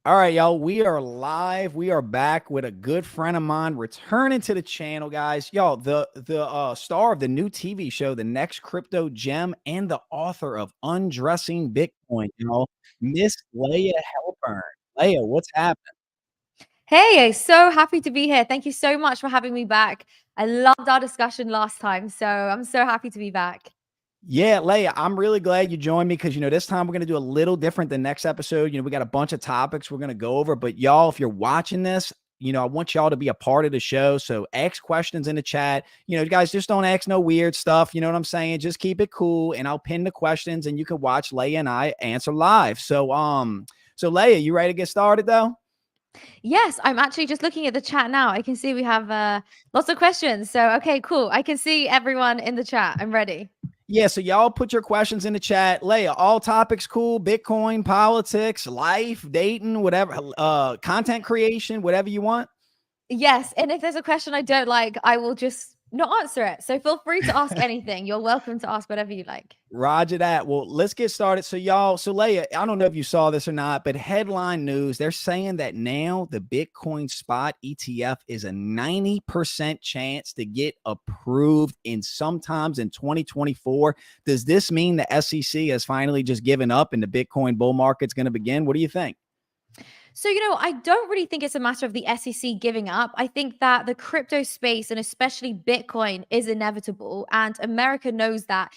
All right, y'all. We are live. We are back with a good friend of mine returning to the channel, guys. Y'all, the star of the new TV show, The Next Crypto Gem, and the author of Undressing Bitcoin, y'all, Miss Layah Heilpern. Layah, what's happening? Hey, so happy to be here. Thank you so much for having me back. I loved our discussion last time, so I'm so happy to be back. Yeah, Layah, I'm really glad you joined me because, this time we're going to do a little different than next episode. We got a bunch of topics we're going to go over, but y'all, if you're watching this, I want y'all to be a part of the show. So ask questions in the chat. Guys, just don't ask no weird stuff. You know what I'm saying? Just keep it cool and I'll pin the questions and you can watch Layah and I answer live. So Layah, you ready to get started though? Yes, I'm actually just looking at the chat now. I can see we have lots of questions. So, okay, cool. I can see everyone in the chat. I'm ready. Yeah, so y'all put your questions in the chat. Layah, all topics cool, Bitcoin, politics, life, dating, whatever, content creation, whatever you want. Yes, and if there's a question I don't like, I will just not answer it. So feel free to ask anything. You're welcome to ask whatever you like. Roger that. Well, let's get started. So Layah, I don't know if you saw this or not, but headline news, they're saying that now the Bitcoin spot ETF is a 90% chance to get approved in sometimes in 2024. Does this mean the SEC has finally just given up and the Bitcoin bull market's going to begin? What do you think? So, I don't really think it's a matter of the SEC giving up. I think that the crypto space and especially Bitcoin is inevitable. And America knows that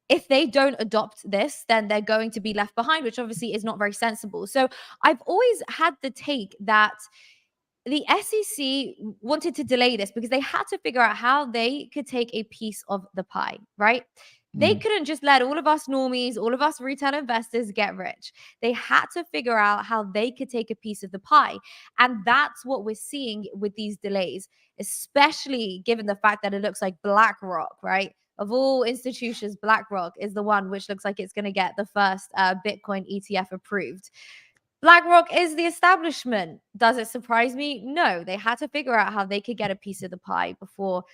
if they don't adopt this, then they're going to be left behind, which obviously is not very sensible. So I've always had the take that the SEC wanted to delay this because they had to figure out how they could take a piece of the pie, right? They couldn't just let all of us normies, all of us retail investors get rich. They had to figure out how they could take a piece of the pie. And that's what we're seeing with these delays, especially given the fact that it looks like BlackRock, right? Of all institutions, BlackRock is the one which looks like it's going to get the first Bitcoin ETF approved. BlackRock is the establishment. Does it surprise me? No. They had to figure out how they could get a piece of the pie before,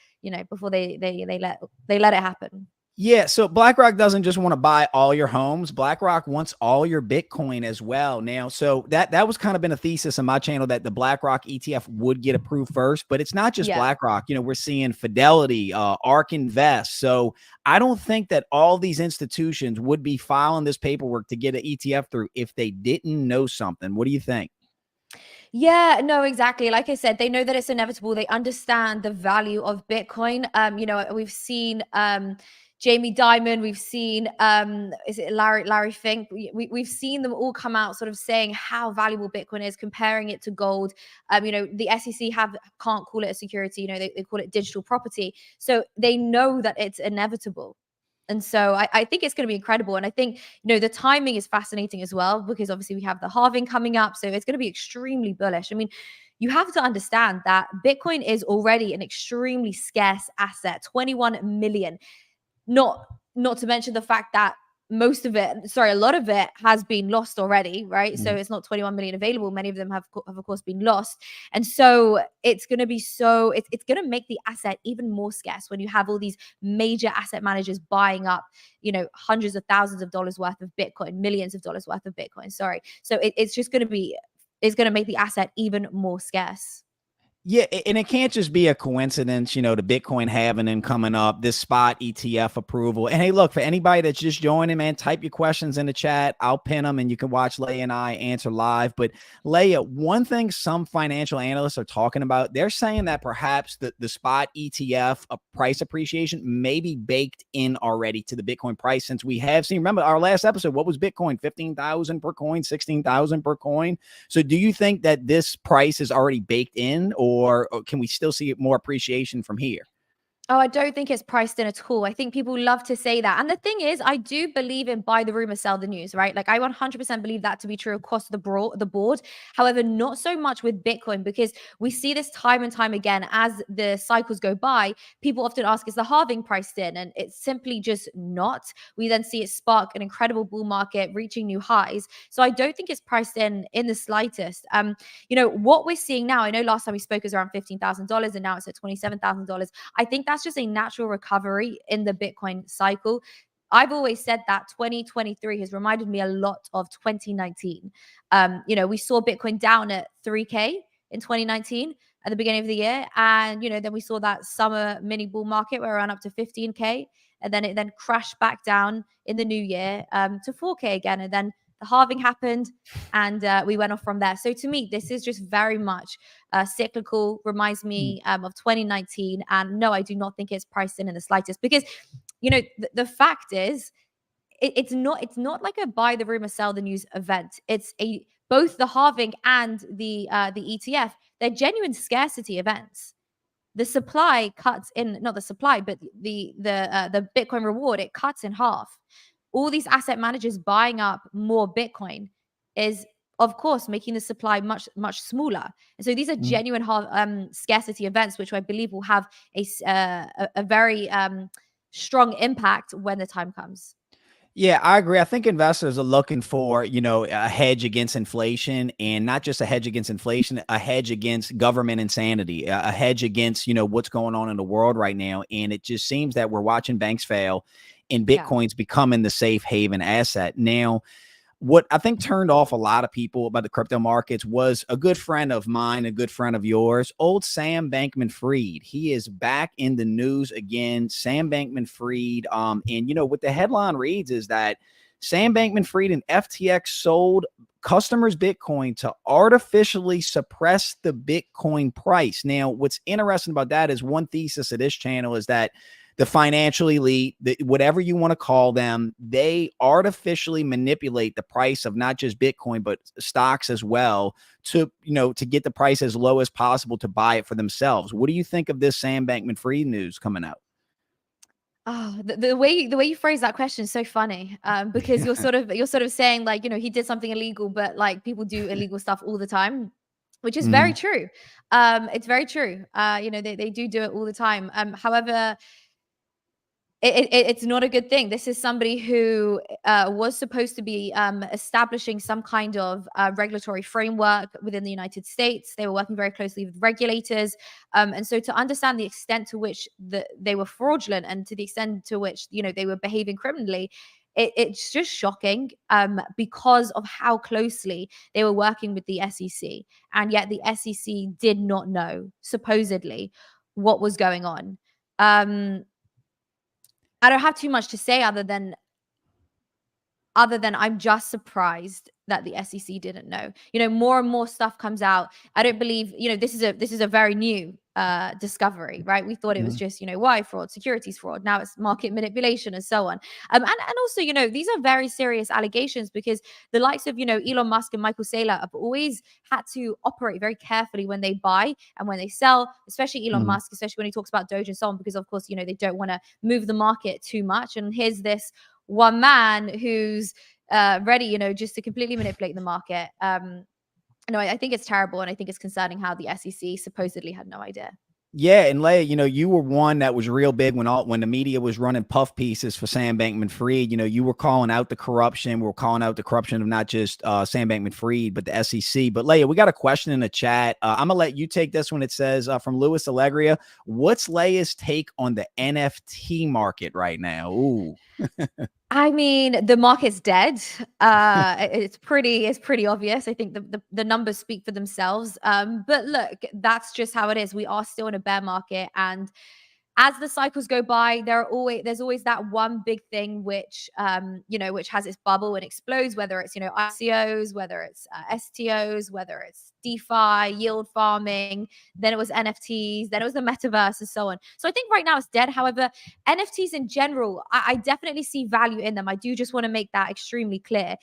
before they let it happen. Yeah, so BlackRock doesn't just want to buy all your homes. BlackRock wants all your Bitcoin as well. Now, so that was kind of been a thesis on my channel that the BlackRock ETF would get approved first, but it's not just Yeah. BlackRock. We're seeing Fidelity, ARK Invest. So I don't think that all these institutions would be filing this paperwork to get an ETF through if they didn't know something. What do you think? Yeah, no, exactly. Like I said, they know that it's inevitable. They understand the value of Bitcoin. We've seen Jamie Dimon, we've seen is it Larry Fink? We've seen them all come out sort of saying how valuable Bitcoin is, comparing it to gold. The SEC can't call it a security, they call it digital property. So they know that it's inevitable. And so I think it's going to be incredible. And I think, the timing is fascinating as well, because obviously we have the halving coming up. So it's going to be extremely bullish. I mean, you have to understand that Bitcoin is already an extremely scarce asset, 21 million. Not to mention the fact that a lot of it has been lost already, right? So it's not 21 million available. Many of them have of course been lost. And so it's going to be it's going to make the asset even more scarce when you have all these major asset managers buying up, hundreds of thousands of dollars worth of Bitcoin, millions of dollars worth of Bitcoin. Sorry. So it's going to make the asset even more scarce. Yeah, and it can't just be a coincidence, the Bitcoin halving and coming up, this spot ETF approval. And hey, look, for anybody that's just joining, man, type your questions in the chat. I'll pin them and you can watch Layah and I answer live. But Layah, one thing some financial analysts are talking about, they're saying that perhaps the spot ETF price appreciation may be baked in already to the Bitcoin price, since we have seen, remember our last episode, what was Bitcoin? 15,000 per coin, 16,000 per coin. So do you think that this price is already baked in, or can we still see more appreciation from here? Oh, I don't think it's priced in at all. I think people love to say that. And the thing is, I do believe in buy the rumor, sell the news, right? Like I 100% believe that to be true across the board. However, not so much with Bitcoin, because we see this time and time again as the cycles go by. People often ask, is the halving priced in? And it's simply just not. We then see it spark an incredible bull market reaching new highs. So I don't think it's priced in the slightest. What we're seeing now, I know last time we spoke was around $15,000 and now it's at $27,000. I think that's just a natural recovery in the Bitcoin cycle. I've always said that 2023 has reminded me a lot of 2019. We saw Bitcoin down at 3K in 2019 at the beginning of the year. And, then we saw that summer mini bull market where it ran up to 15K. And then it then crashed back down in the new year to 4K again. And then the halving happened and we went off from there. So to me, this is just very much cyclical, reminds me of 2019. And no, I do not think it's priced in the slightest because, the fact is, it's not like a buy the rumor, sell the news event. It's both the halving and the ETF. They're genuine scarcity events. The supply cuts in, not the supply, but the Bitcoin reward, it cuts in half. All these asset managers buying up more Bitcoin is, of course, making the supply much, much smaller. And so these are genuine scarcity events, which I believe will have a very strong impact when the time comes. Yeah, I agree. I think investors are looking for, a hedge against inflation, and not just a hedge against inflation, a hedge against government insanity, a hedge against, what's going on in the world right now. And it just seems that we're watching banks fail and Bitcoin's becoming the safe haven asset. Now, what I think turned off a lot of people about the crypto markets was a good friend of mine, a good friend of yours, old Sam Bankman-Fried. He is back in the news again. Sam Bankman-Fried. And what the headline reads is that Sam Bankman-Fried and FTX sold customers Bitcoin to artificially suppress the Bitcoin price. Now, what's interesting about that is one thesis of this channel is that the financial elite, whatever you want to call them, they artificially manipulate the price of not just Bitcoin, but stocks as well to get the price as low as possible to buy it for themselves. What do you think of this Sam Bankman-Fried news coming out? Oh, the way you phrase that question is so funny, because you're sort of saying like, he did something illegal, but like people do illegal stuff all the time, which is very true. It's very true. They do it all the time. However, it's not a good thing. This is somebody who was supposed to be establishing some kind of regulatory framework within the United States. They were working very closely with regulators. And so to understand the extent to which they were fraudulent and to the extent to which, they were behaving criminally, it's just shocking because of how closely they were working with the SEC. And yet the SEC did not know, supposedly, what was going on. I don't have too much to say other than I'm just surprised that the SEC didn't know. More and more stuff comes out. I don't believe, this is a very new discovery, right? We thought it was just, wire fraud, securities fraud. Now it's market manipulation and so on. And also, these are very serious allegations because the likes of, Elon Musk and Michael Saylor have always had to operate very carefully when they buy and when they sell, especially Elon Musk, especially when he talks about Doge and so on, because of course, they don't want to move the market too much. And here's this one man who's ready, just to completely manipulate the market. No, I think it's terrible, and I think it's concerning how the SEC supposedly had no idea. Yeah, and Layah, you were one that was real big when the media was running puff pieces for Sam Bankman-Fried. You were calling out the corruption. We were calling out the corruption of not just Sam Bankman-Fried, but the SEC. But Layah, we got a question in the chat. I'm gonna let you take this one. It says from Louis Allegria, "What's Layah's take on the NFT market right now?" Ooh. I mean, the market's dead. It's pretty obvious. I think the numbers speak for themselves. But look, that's just how it is. We are still in a bear market, and as the cycles go by, there's always that one big thing which which has its bubble and explodes, whether it's ICOs, whether it's STOs, whether it's DeFi, yield farming, then it was NFTs, then it was the metaverse and so on. So I think right now it's dead. However, NFTs in general, I definitely see value in them. I do just want to make that extremely clear.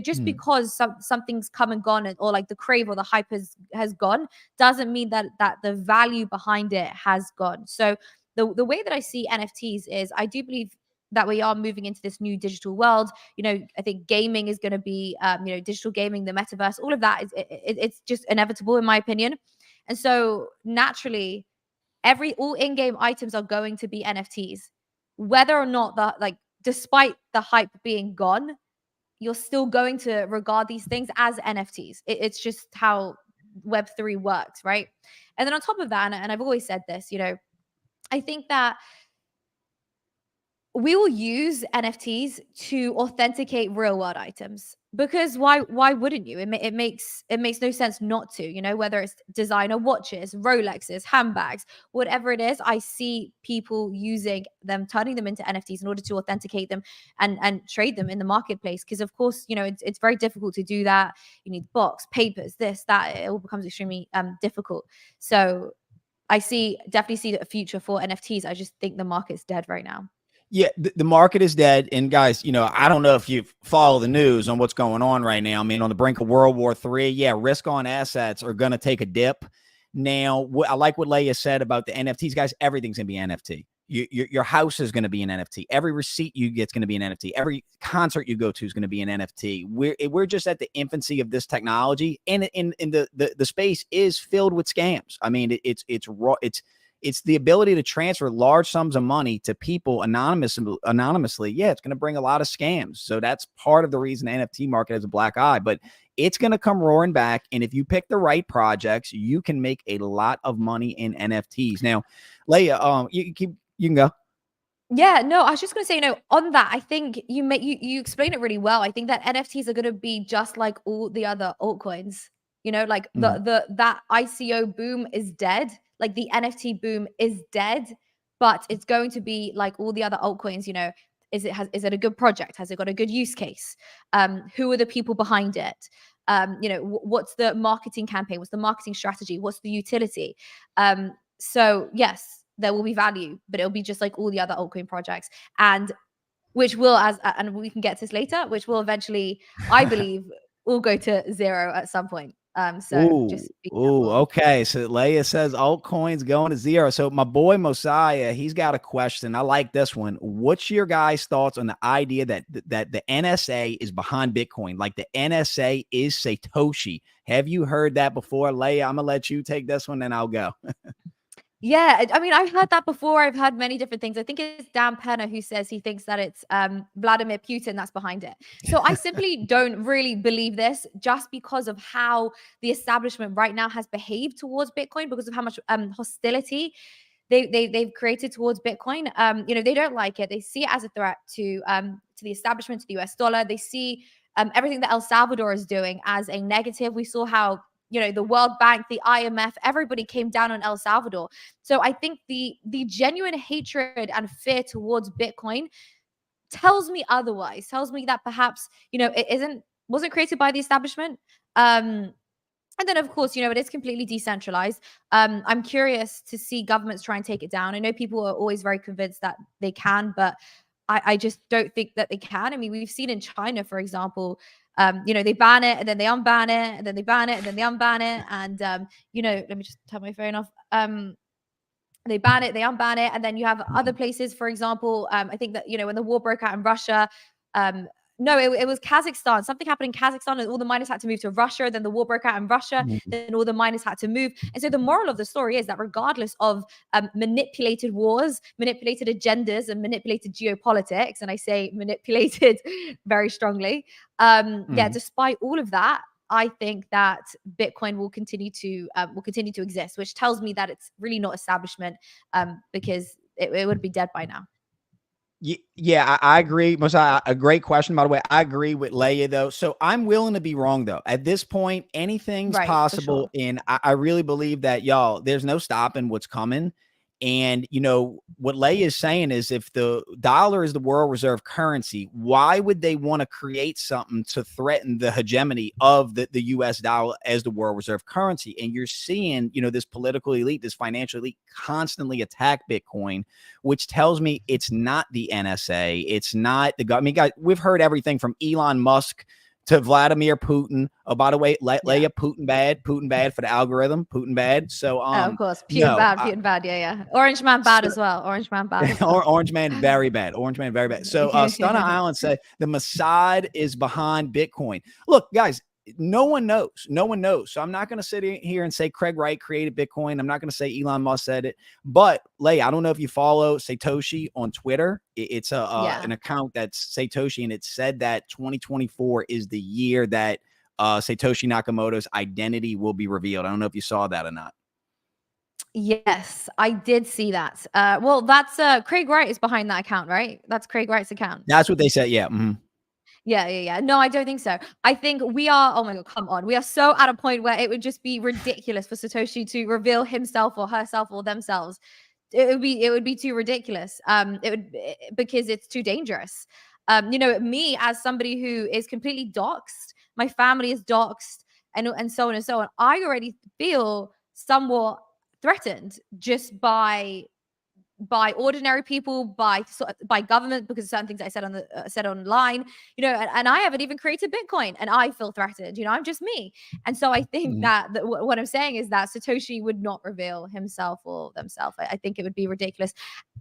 Just because something's come and gone, or like the crave or the hype has gone, doesn't mean that the value behind it has gone. So the way that I see NFTs is I do believe that we are moving into this new digital world. I think gaming is going to be, digital gaming, the metaverse, all of that it's just inevitable in my opinion. And so naturally, all in-game items are going to be NFTs, whether or not despite the hype being gone, you're still going to regard these things as NFTs. It's just how Web3 works, right? And then on top of that, and I've always said this, I think that we will use NFTs to authenticate real world items, because why wouldn't you? It makes no sense not to, you know, whether it's designer watches, Rolexes, handbags, whatever it is. I see people using them, turning them into NFTs in order to authenticate them and trade them in the marketplace, because of course, you know, it's very difficult to do that. You need box, papers, this, that. It all becomes extremely difficult. So I definitely see a future for NFTs. I just think the market's dead right now. Yeah, the market is dead. And guys, you know, I don't know if you follow the news on what's going on right now. I mean, on the brink of World War III, yeah, risk on assets are going to take a dip. Now, I like what Layah said about the NFTs, guys. Everything's going to be NFT. Your house is going to be an NFT. Every receipt you get is going to be an NFT. Every concert you go to is going to be an NFT. We're just at the infancy of this technology, and in the space is filled with scams. I mean, it's raw. It's the ability to transfer large sums of money to people anonymously. Yeah, it's going to bring a lot of scams. So that's part of the reason the NFT market has a black eye, but it's going to come roaring back. And if you pick the right projects, you can make a lot of money in NFTs. Now, Layah, you can go. Yeah, no, I was just going to say, you know, on that, I think you explain it really well. I think that NFTs are going to be just like all the other altcoins. You know, like Mhm. that ICO boom is dead. Like the NFT boom is dead, but it's going to be like all the other altcoins. You know, is it a good project? Has it got a good use case? Who are the people behind it? You know, what's the marketing campaign? What's the marketing strategy? What's the utility? So yes, there will be value, but it'll be just like all the other altcoin projects, and which will, and we can get to this later, which will eventually, I believe, all go to zero at some point. So Ooh, just be ooh, careful. okay. So Layah says altcoins going to zero. So my boy Mosiah, he's got a question. I like this one. What's your guys' thoughts on the idea that the NSA is behind Bitcoin? Like the NSA is Satoshi. Have you heard that before, Layah? I'm gonna let you take this one, and I'll go. Yeah, I mean, I've heard that before. I've heard many different things. I think it's Dan Penner who says he thinks that it's Vladimir Putin that's behind it. So I simply don't really believe this, just because of how the establishment right now has behaved towards Bitcoin, because of how much hostility they've created towards Bitcoin. You know, they don't like it. They see it as a threat to the establishment, to the US dollar. They see everything that El Salvador is doing as a negative. We saw how, you know, the World Bank, the IMF, everybody came down on El Salvador. So I think the genuine hatred and fear towards Bitcoin tells me otherwise. Tells me that perhaps, you know, it wasn't created by the establishment. And then, of course, you know, it is completely decentralized. I'm curious to see governments try and take it down. I know people are always very convinced that they can, but I just don't think that they can. I mean, we've seen in China, for example, you know, they ban it and then they unban it, and then they ban it and then they unban it. And, you know, let me just turn my phone off. They ban it, they unban it, and then you have other places. For example, I think that, you know, when the war broke out in Russia, um, no, it was Kazakhstan. Something happened in Kazakhstan, and all the miners had to move to Russia. Then the war broke out in Russia. Then all the miners had to move. And so the moral of the story is that regardless of manipulated wars, manipulated agendas, and manipulated geopolitics, and I say manipulated very strongly, yeah, Mhm. despite all of that, I think that Bitcoin will continue to exist, which tells me that it's really not establishment, because it would be dead by now. Yeah, I agree. Mosiah, a great question, by the way. I agree with Layah, though. So I'm willing to be wrong, though. At this point, anything's Right, for possible. sure. And I really believe that, y'all, there's no stopping what's coming. And, you know, what Layah is saying is if the dollar is the world reserve currency, why would they want to create something to threaten the hegemony of the US dollar as the world reserve currency? And you're seeing, you know, this political elite, this financial elite constantly attack Bitcoin, which tells me it's not the NSA. It's not the government. I mean, guys, we've heard everything from Elon Musk to Vladimir Putin. Oh, by the way, Yeah. Layah, Putin bad for the algorithm, Putin bad. So, Oh, of course. no, Putin bad. Yeah, yeah. Orange man bad so as well. Orange man bad as well. Orange Man, very bad. Orange Man, very bad. So Stunner Island said the Mossad is behind Bitcoin. Look, guys, no one knows. No one knows. So I'm not going to sit here and say Craig Wright created Bitcoin. I'm not going to say Elon Musk said it. But Layah, I don't know if you follow Satoshi on Twitter. It's Yeah. an account that's Satoshi, and it said that 2024 is the year that Satoshi Nakamoto's identity will be revealed. I don't know if you saw that or not. Yes, I did see that. Well, that's Craig Wright is behind that account, right? That's Craig Wright's account. That's what they said. Yeah. Mm-hmm. Yeah. No, I don't think so. I think we are, oh my God, come on. We are so at a point where it would just be ridiculous for Satoshi to reveal himself or herself or themselves. It would be too ridiculous. Because it's too dangerous. Me as somebody who is completely doxxed, my family is doxxed, and so on and so on. I already feel somewhat threatened just by ordinary people, by government, because of certain things I said on the said online, and I haven't even created Bitcoin, and I feel threatened. I'm just me, and so I think Mm-hmm. that what I'm saying is that Satoshi would not reveal himself or themselves. I think it would be ridiculous,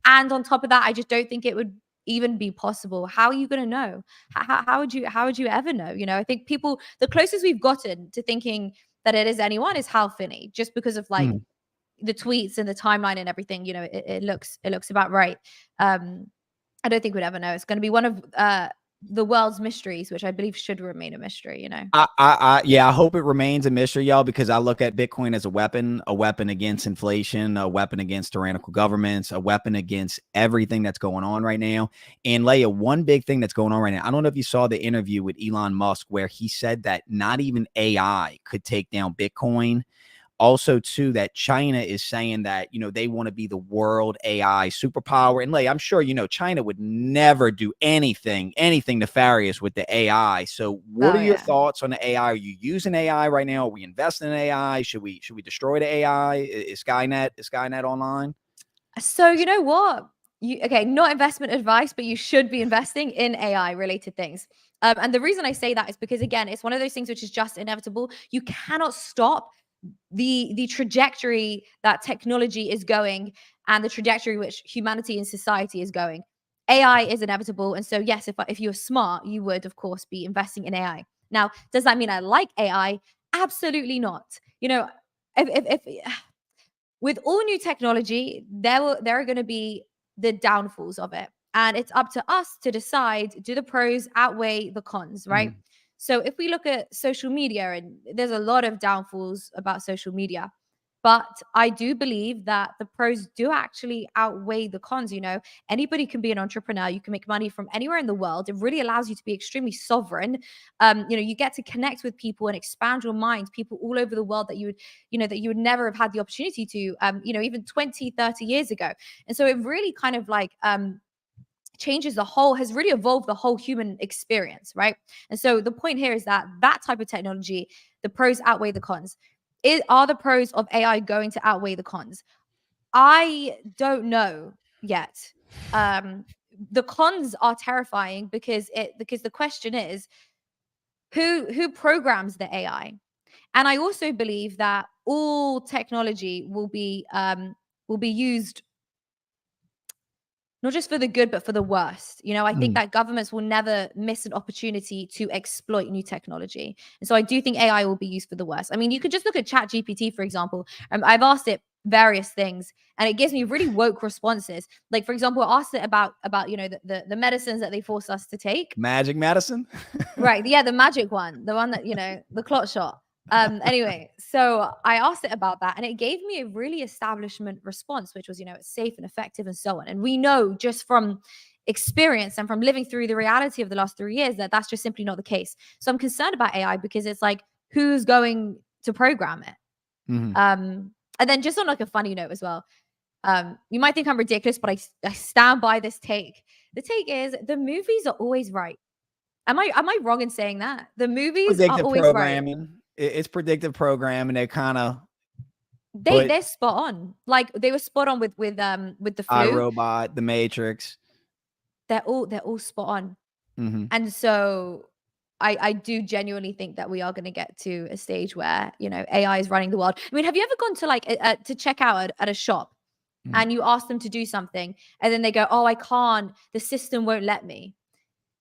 and on top of that, I just don't think it would even be possible. How are you going to know? How would you ever know? I think people, the closest we've gotten to thinking that it is anyone is Hal Finney, just because of like Mm-hmm. the tweets and the timeline and everything. It looks about right. I don't think we'd ever know. It's going to be one of the world's mysteries, which I believe should remain a mystery. Yeah, I hope it remains a mystery, y'all, because I look at Bitcoin as a weapon against inflation, a weapon against tyrannical governments, a weapon against everything that's going on right now. And Layah, one big thing that's going on right now, I don't know if you saw the interview with Elon Musk where he said that not even AI could take down Bitcoin. Also, too, that China is saying that, they want to be the world AI superpower. And I'm sure, China would never do anything nefarious with the AI. So what Oh are your yeah. thoughts on the AI? Are you using AI right now? Are we investing in AI? Should we destroy the AI? Is Skynet online? So you know what? Okay, not investment advice, but you should be investing in AI related things. And the reason I say that is because again, it's one of those things which is just inevitable. You cannot stop the trajectory that technology is going and the trajectory which humanity and society is going. AI is inevitable, and so yes, if you're smart, you would of course be investing in AI. Now, does that mean I like AI? Absolutely not. If with all new technology, there are going to be the downfalls of it. And it's up to us to decide, do the pros outweigh the cons, right? Mhm. So if we look at social media, and there's a lot of downfalls about social media, but I do believe that the pros do actually outweigh the cons. Anybody can be an entrepreneur. You can make money from anywhere in the world. It really allows you to be extremely sovereign. You get to connect with people and expand your mind, people all over the world that you would never have had the opportunity to, even 20, 30 years ago. And so it really kind of like, has really evolved the whole human experience, right? And so the point here is that type of technology, the pros outweigh the cons. Are the pros of AI going to outweigh the cons? I don't know yet. Um, the cons are terrifying because the question is who programs the AI? And I also believe that all technology will be used not just for the good, but for the worst. I think Mm. that governments will never miss an opportunity to exploit new technology. And so I do think AI will be used for the worst. I mean, you could just look at Chat GPT, for example. I've asked it various things and it gives me really woke responses. Like, for example, I asked it about the medicines that they force us to take. Magic Madison? Right. Yeah, the magic one, the one that, the clot shot. Anyway, so I asked it about that and it gave me a really establishment response, which was, it's safe and effective and so on. And we know just from experience and from living through the reality of the last 3 years that that's just simply not the case. So I'm concerned about AI because it's like, who's going to program it? Mhm. And then just on like a funny note as well, you might think I'm ridiculous, but I stand by this take. The take is the movies are always right. Am I wrong in saying that? The movies are Predictive always right. programming. It's predictive programming. They're kind of but They're spot on. Like they were spot on with the flu. iRobot, The Matrix. They're all spot on. Mhm. And so I do genuinely think that we are going to get to a stage where, AI is running the world. I mean, have you ever gone to like to check out at a shop Mhm. and you ask them to do something and then they go, "Oh, I can't. The system won't let me."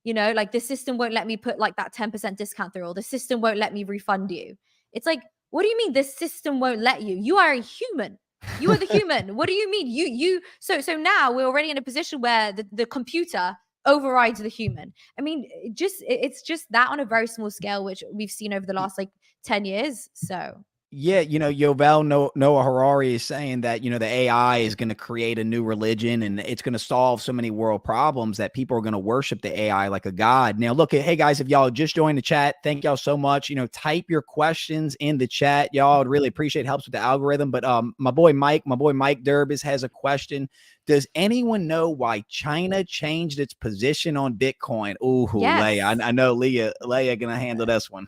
Like the system won't let me put like that 10% discount through, or the system won't let me refund you. It's like, what do you mean the system won't let you? You are a human. You are the human. What do you mean? So now we're already in a position where the computer overrides the human. I mean, it's just that on a very small scale, which we've seen over the last like 10 years. So Yeah, Yovel Noah Harari is saying that, the AI is going to create a new religion and it's going to solve so many world problems that people are going to worship the AI like a god. Now, look, hey guys, if y'all just joined the chat, thank y'all so much. Type your questions in the chat. Y'all would really appreciate it. Helps with the algorithm. But my boy Mike Durbis has a question. Does anyone know why China changed its position on Bitcoin? Ooh, Layah. Yes. I know Layah going to handle this one.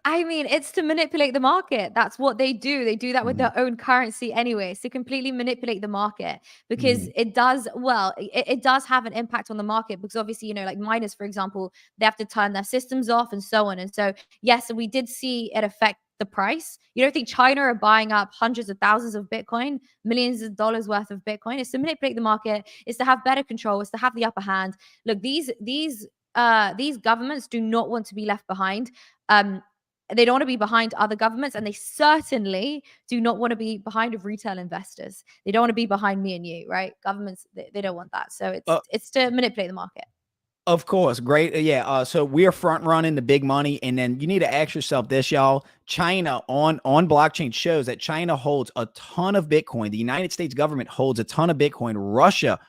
I mean, it's to manipulate the market. That's what they do. They do that with Mhm, their own currency anyway. It's to completely manipulate the market because mhm. it does, well, it does have an impact on the market because obviously, like miners, for example, they have to turn their systems off and so on. And so, yes, we did see it affect the price. You don't think China are buying up hundreds of thousands of Bitcoin, millions of dollars worth of Bitcoin? It's to manipulate the market. It's to have better control. It's to have the upper hand. Look, these governments do not want to be left behind. Um, they don't want to be behind other governments, and they certainly do not want to be behind retail investors. They don't want to be behind me and you, right? Governments, they don't want that. So Uh, it's to manipulate the market. Of course, great. Yeah. So we're front running the big money, and then you need to ask yourself this, y'all. China on blockchain shows that China holds a ton of Bitcoin. The United States government holds a ton of Bitcoin. Russia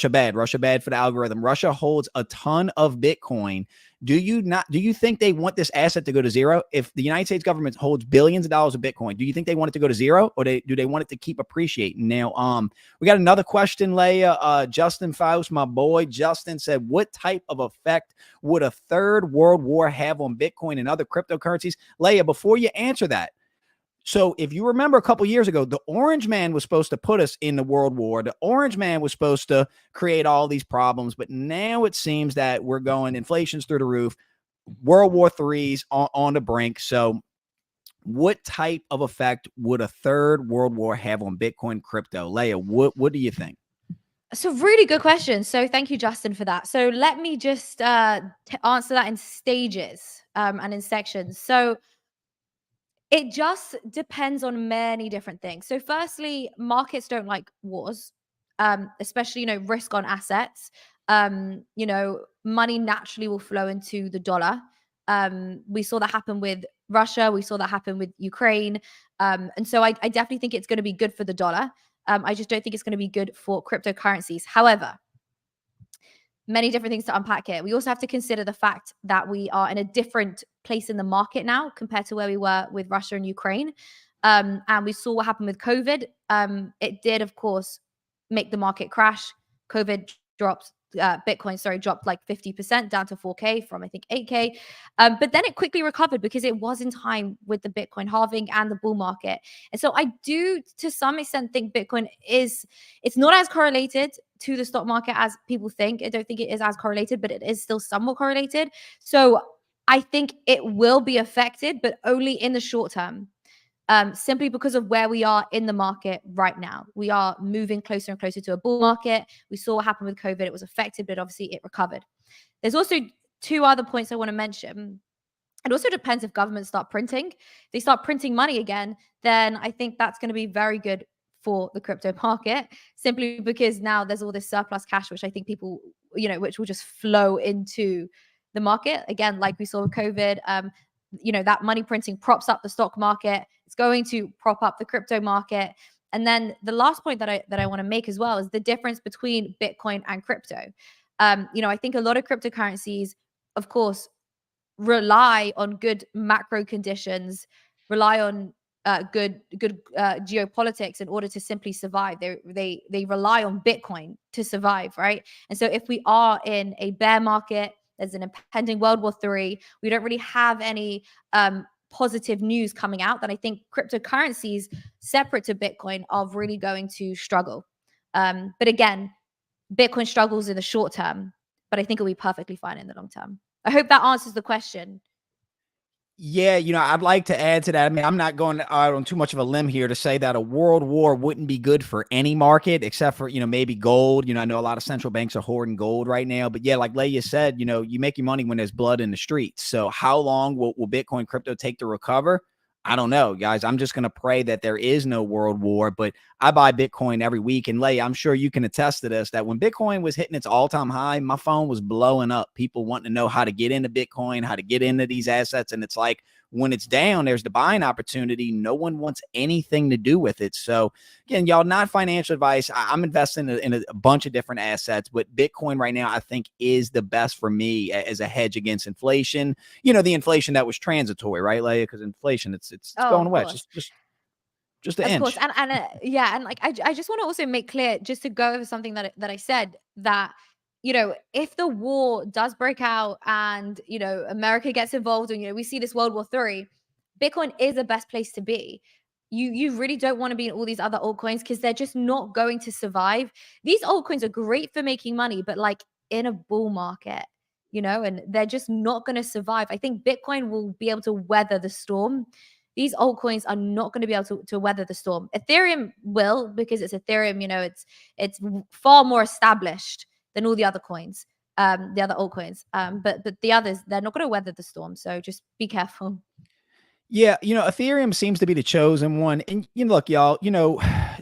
bad for the algorithm. Russia holds a ton of Bitcoin. Do you think they want this asset to go to zero? If the United States government holds billions of dollars of Bitcoin, do you think they want it to go to zero, or do they want it to keep appreciating? Now, we got another question, Layah. Justin Faust, my boy, Justin said, what type of effect would a third world war have on Bitcoin and other cryptocurrencies? Layah, before you answer that, so if you remember a couple years ago, the Orange Man was supposed to put us in the World War. The Orange Man was supposed to create all these problems, but now it seems that we're going, inflation's through the roof, World War III's on the brink. So what type of effect would a third world war have on Bitcoin crypto? Layah, what do you think? So really good question. So thank you, Justin, for that. So let me just answer that in stages and in sections. So it just depends on many different things. So firstly, markets don't like wars, especially, risk on assets. Money naturally will flow into the dollar. We saw that happen with Russia. We saw that happen with Ukraine. And so I definitely think it's going to be good for the dollar. I just don't think it's going to be good for cryptocurrencies. However, many different things to unpack here. We also have to consider the fact that we are in a different place in the market now compared to where we were with Russia and Ukraine. And we saw what happened with COVID. It did, of course, make the market crash. COVID dropped, Bitcoin, sorry, dropped like 50% down to 4K from, I think, 8K. But then it quickly recovered because it was in time with the Bitcoin halving and the bull market. And so I do, to some extent, think Bitcoin it's not as correlated to the stock market as people think. I don't think it is as correlated, but it is still somewhat correlated. So I think it will be affected, but only in the short term. Simply because of where we are in the market right now. We are moving closer and closer to a bull market. We saw what happened with COVID. It was affected, but obviously it recovered. There's also two other points I want to mention. It also depends if governments start printing. If they start printing money again, then I think that's going to be very good for the crypto market, simply because now there's all this surplus cash, which I think people, which will just flow into the market. Again, like we saw with COVID, that money printing props up the stock market. It's going to prop up the crypto market. And then the last point that I want to make as well is the difference between Bitcoin and crypto. I think a lot of cryptocurrencies, of course, rely on good macro conditions, rely on good geopolitics in order to simply survive. They rely on Bitcoin to survive, right? And so if we are in a bear market, there's an impending World War III, we don't really have any positive news coming out, then I think cryptocurrencies separate to Bitcoin are really going to struggle. But again, Bitcoin struggles in the short term, but I think it'll be perfectly fine in the long term. I hope that answers the question. Yeah, I'd like to add to that. I mean, I'm not going out on too much of a limb here to say that a world war wouldn't be good for any market except for, maybe gold. I know a lot of central banks are hoarding gold right now, but yeah, like Layah said, you make your money when there's blood in the streets. So how long will Bitcoin crypto take to recover? I don't know, guys. I'm just going to pray that there is no world war, but I buy Bitcoin every week. And Layah, I'm sure you can attest to this, that when Bitcoin was hitting its all-time high, my phone was blowing up. People wanting to know how to get into Bitcoin, how to get into these assets. And it's like, when it's down, there's the buying opportunity. No one wants anything to do with it. So again, y'all, not financial advice. I'm investing in a bunch of different assets, but Bitcoin right now, I think, is the best for me as a hedge against inflation. The inflation that was transitory, right, Layah? Because inflation, it's Oh, going of away. course. Just an Of course. inch. And yeah, and like I just want to also make clear, just to go over something that I said, that if the war does break out and America gets involved, and we see this World War III, Bitcoin is the best place to be. You really don't want to be in all these other altcoins, because they're just not going to survive. These altcoins are great for making money, but like in a bull market, and they're just not going to survive. I think Bitcoin will be able to weather the storm. These altcoins are not going to be able to weather the storm. Ethereum will, because it's Ethereum. It's far more established than all the other coins, the other altcoins. But the others, they're not going to weather the storm. So just be careful. Yeah, Ethereum seems to be the chosen one. And look, y'all,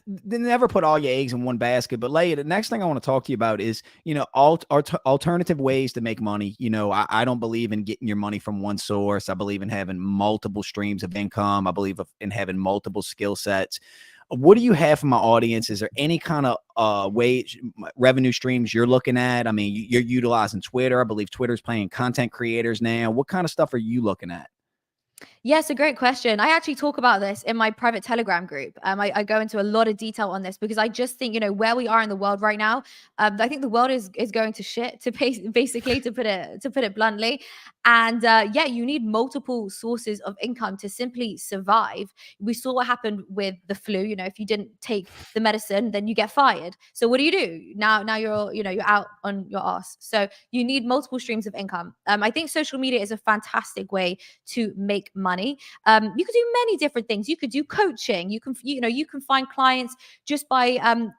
they never put all your eggs in one basket. But Layah, the next thing I want to talk to you about is, alternative ways to make money. I don't believe in getting your money from one source. I believe in having multiple streams of income. I believe in having multiple skill sets. What do you have for my audience? Is there any kind of revenue streams you're looking at? I mean, you're utilizing Twitter. I believe Twitter's paying content creators now. What kind of stuff are you looking at? Yes, a great question. I actually talk about this in my private Telegram group. I go into a lot of detail on this, because I just think, where we are in the world right now, I think the world is going to shit, to basically, to put it bluntly. And yeah, you need multiple sources of income to simply survive. We saw what happened with the flu. If you didn't take the medicine, then you get fired. So what do? Now you're out on your ass. So you need multiple streams of income. I think social media is a fantastic way to make money. You could do many different things. You could do coaching. You can find clients just by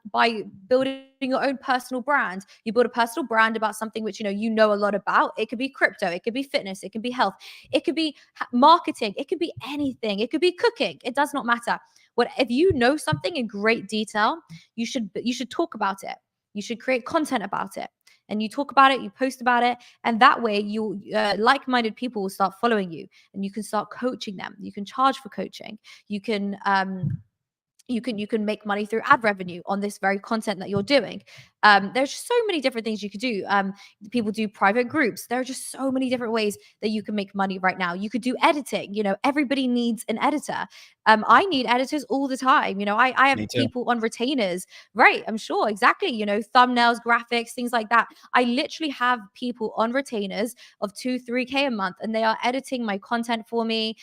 building your own personal brand. You build a personal brand about something which you know a lot about. It could be crypto, it could be fitness, it could be health, it could be marketing, it could be anything, it could be cooking. It does not matter. If you know something in great detail, you should talk about it. You should create content about it, and you talk about it, you post about it, and that way you like-minded people will start following you, and you can start coaching them. You can charge for coaching. You can make money through ad revenue on this very content that you're doing. There's so many different things you could do. People do private groups. There are just so many different ways that you can make money right now. You could do editing. Everybody needs an editor. I need editors all the time. I have Me too. people on retainers. Right, I'm sure, exactly. Thumbnails, graphics, things like that. I literally have people on retainers of 2-3K a month, and they are editing my content for me.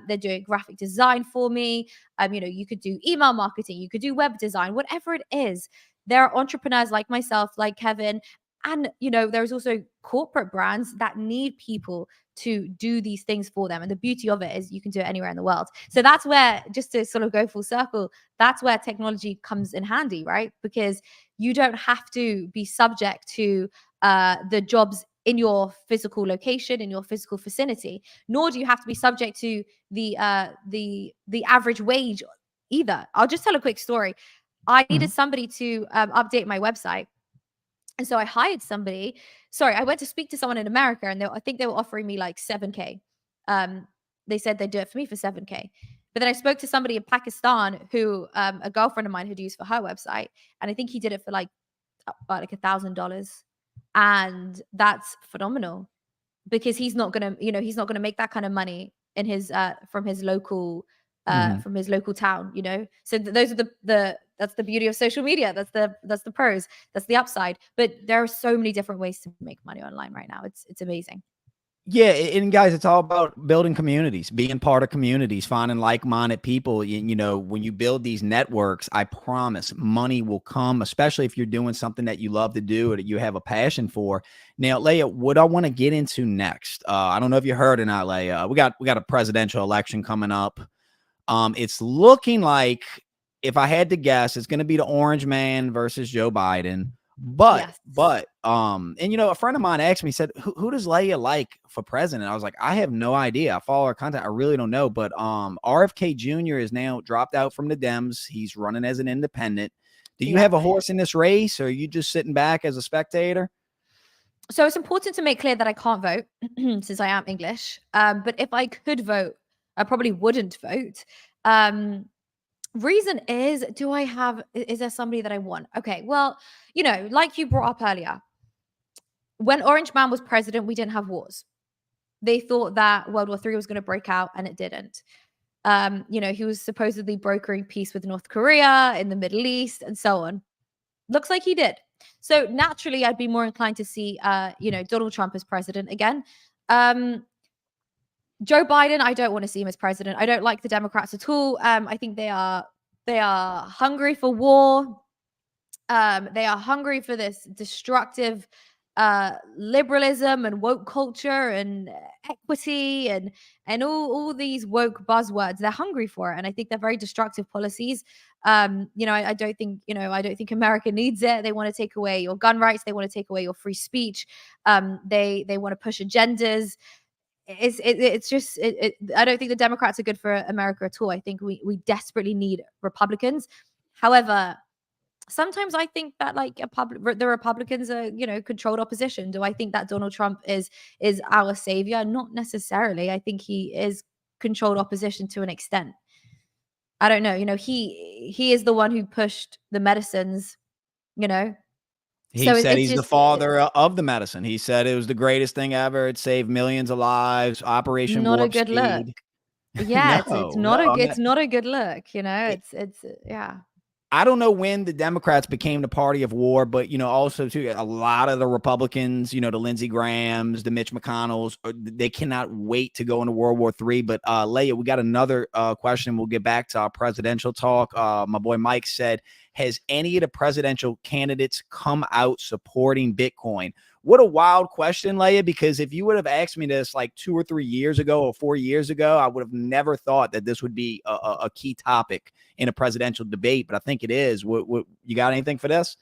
They're doing graphic design for me. You could do email marketing, you could do web design, whatever it is. There are entrepreneurs like myself, like Kevin, and there's also corporate brands that need people to do these things for them. And the beauty of it is you can do it anywhere in the world. So that's where, just to sort of go full circle, that's where technology comes in handy, right? Because you don't have to be subject to the jobs in your physical location, in your physical vicinity, nor do you have to be subject to the average wage either. I'll just tell a quick story. I needed somebody to update my website, and so I hired somebody. Sorry, I went to speak to someone in America, and I think they were offering me like 7K. They said they'd do it for me for 7K. But then I spoke to somebody in Pakistan who a girlfriend of mine had used for her website, and I think he did it for like $1,000, and that's phenomenal, because he's not gonna make that kind of money in his from his local town. So those are that's the beauty of social media. That's the pros, that's the upside. But there are so many different ways to make money online right now. It's amazing. Yeah, and guys, it's all about building communities, being part of communities, finding like-minded people. When you build these networks, I promise money will come, especially if you're doing something that you love to do or that you have a passion for. Now, Layah, what I want to get into next, I don't know if you heard or not, Layah, we got a presidential election coming up. It's looking like, if I had to guess, it's going to be the orange man versus Joe Biden. But, Yes. and a friend of mine asked me, said, who does Layah like for president? I was like, I have no idea. I follow her content. I really don't know. But RFK Jr. is now dropped out from the Dems. He's running as an independent. Do you have a horse in this race, or are you just sitting back as a spectator? So it's important to make clear that I can't vote since I am English. But if I could vote, I probably wouldn't vote. Reason is, is there somebody that I want? Okay, well, like you brought up earlier, when Orange Man was president, we didn't have wars. They thought that World War III was going to break out, and it didn't. He was supposedly brokering peace with North Korea, in the Middle East, and so on. Looks like he did. So naturally, I'd be more inclined to see, Donald Trump as president again. Joe Biden, I don't want to see him as president. I don't like the Democrats at all. I think they are hungry for war. They are hungry for this destructive liberalism and woke culture and equity and all these woke buzzwords. They're hungry for it, and I think they're very destructive policies. I don't think America needs it. They want to take away your gun rights. They want to take away your free speech. They want to push agendas. I don't think the Democrats are good for America at all. I think we desperately need Republicans. However, sometimes I think that the Republicans are, controlled opposition. Do I think that Donald Trump is our savior? Not necessarily. I think he is controlled opposition to an extent. I don't know. He is the one who pushed the medicines, He said he's the father of the medicine. He said it was the greatest thing ever. It saved millions of lives. Operation not a Warp good look. Speed. Yeah, No, it's no, not a good look. It's yeah. I don't know when the Democrats became the party of war, but, also too, a lot of the Republicans, the Lindsey Grahams, the Mitch McConnells, they cannot wait to go into World War III. But Layah, we got another question. We'll get back to our presidential talk. My boy Mike said, has any of the presidential candidates come out supporting Bitcoin? What a wild question, Layah, because if you would have asked me this like 2 or 3 years ago or 4 years ago, I would have never thought that this would be a key topic in a presidential debate, but I think it is. What you got anything for this?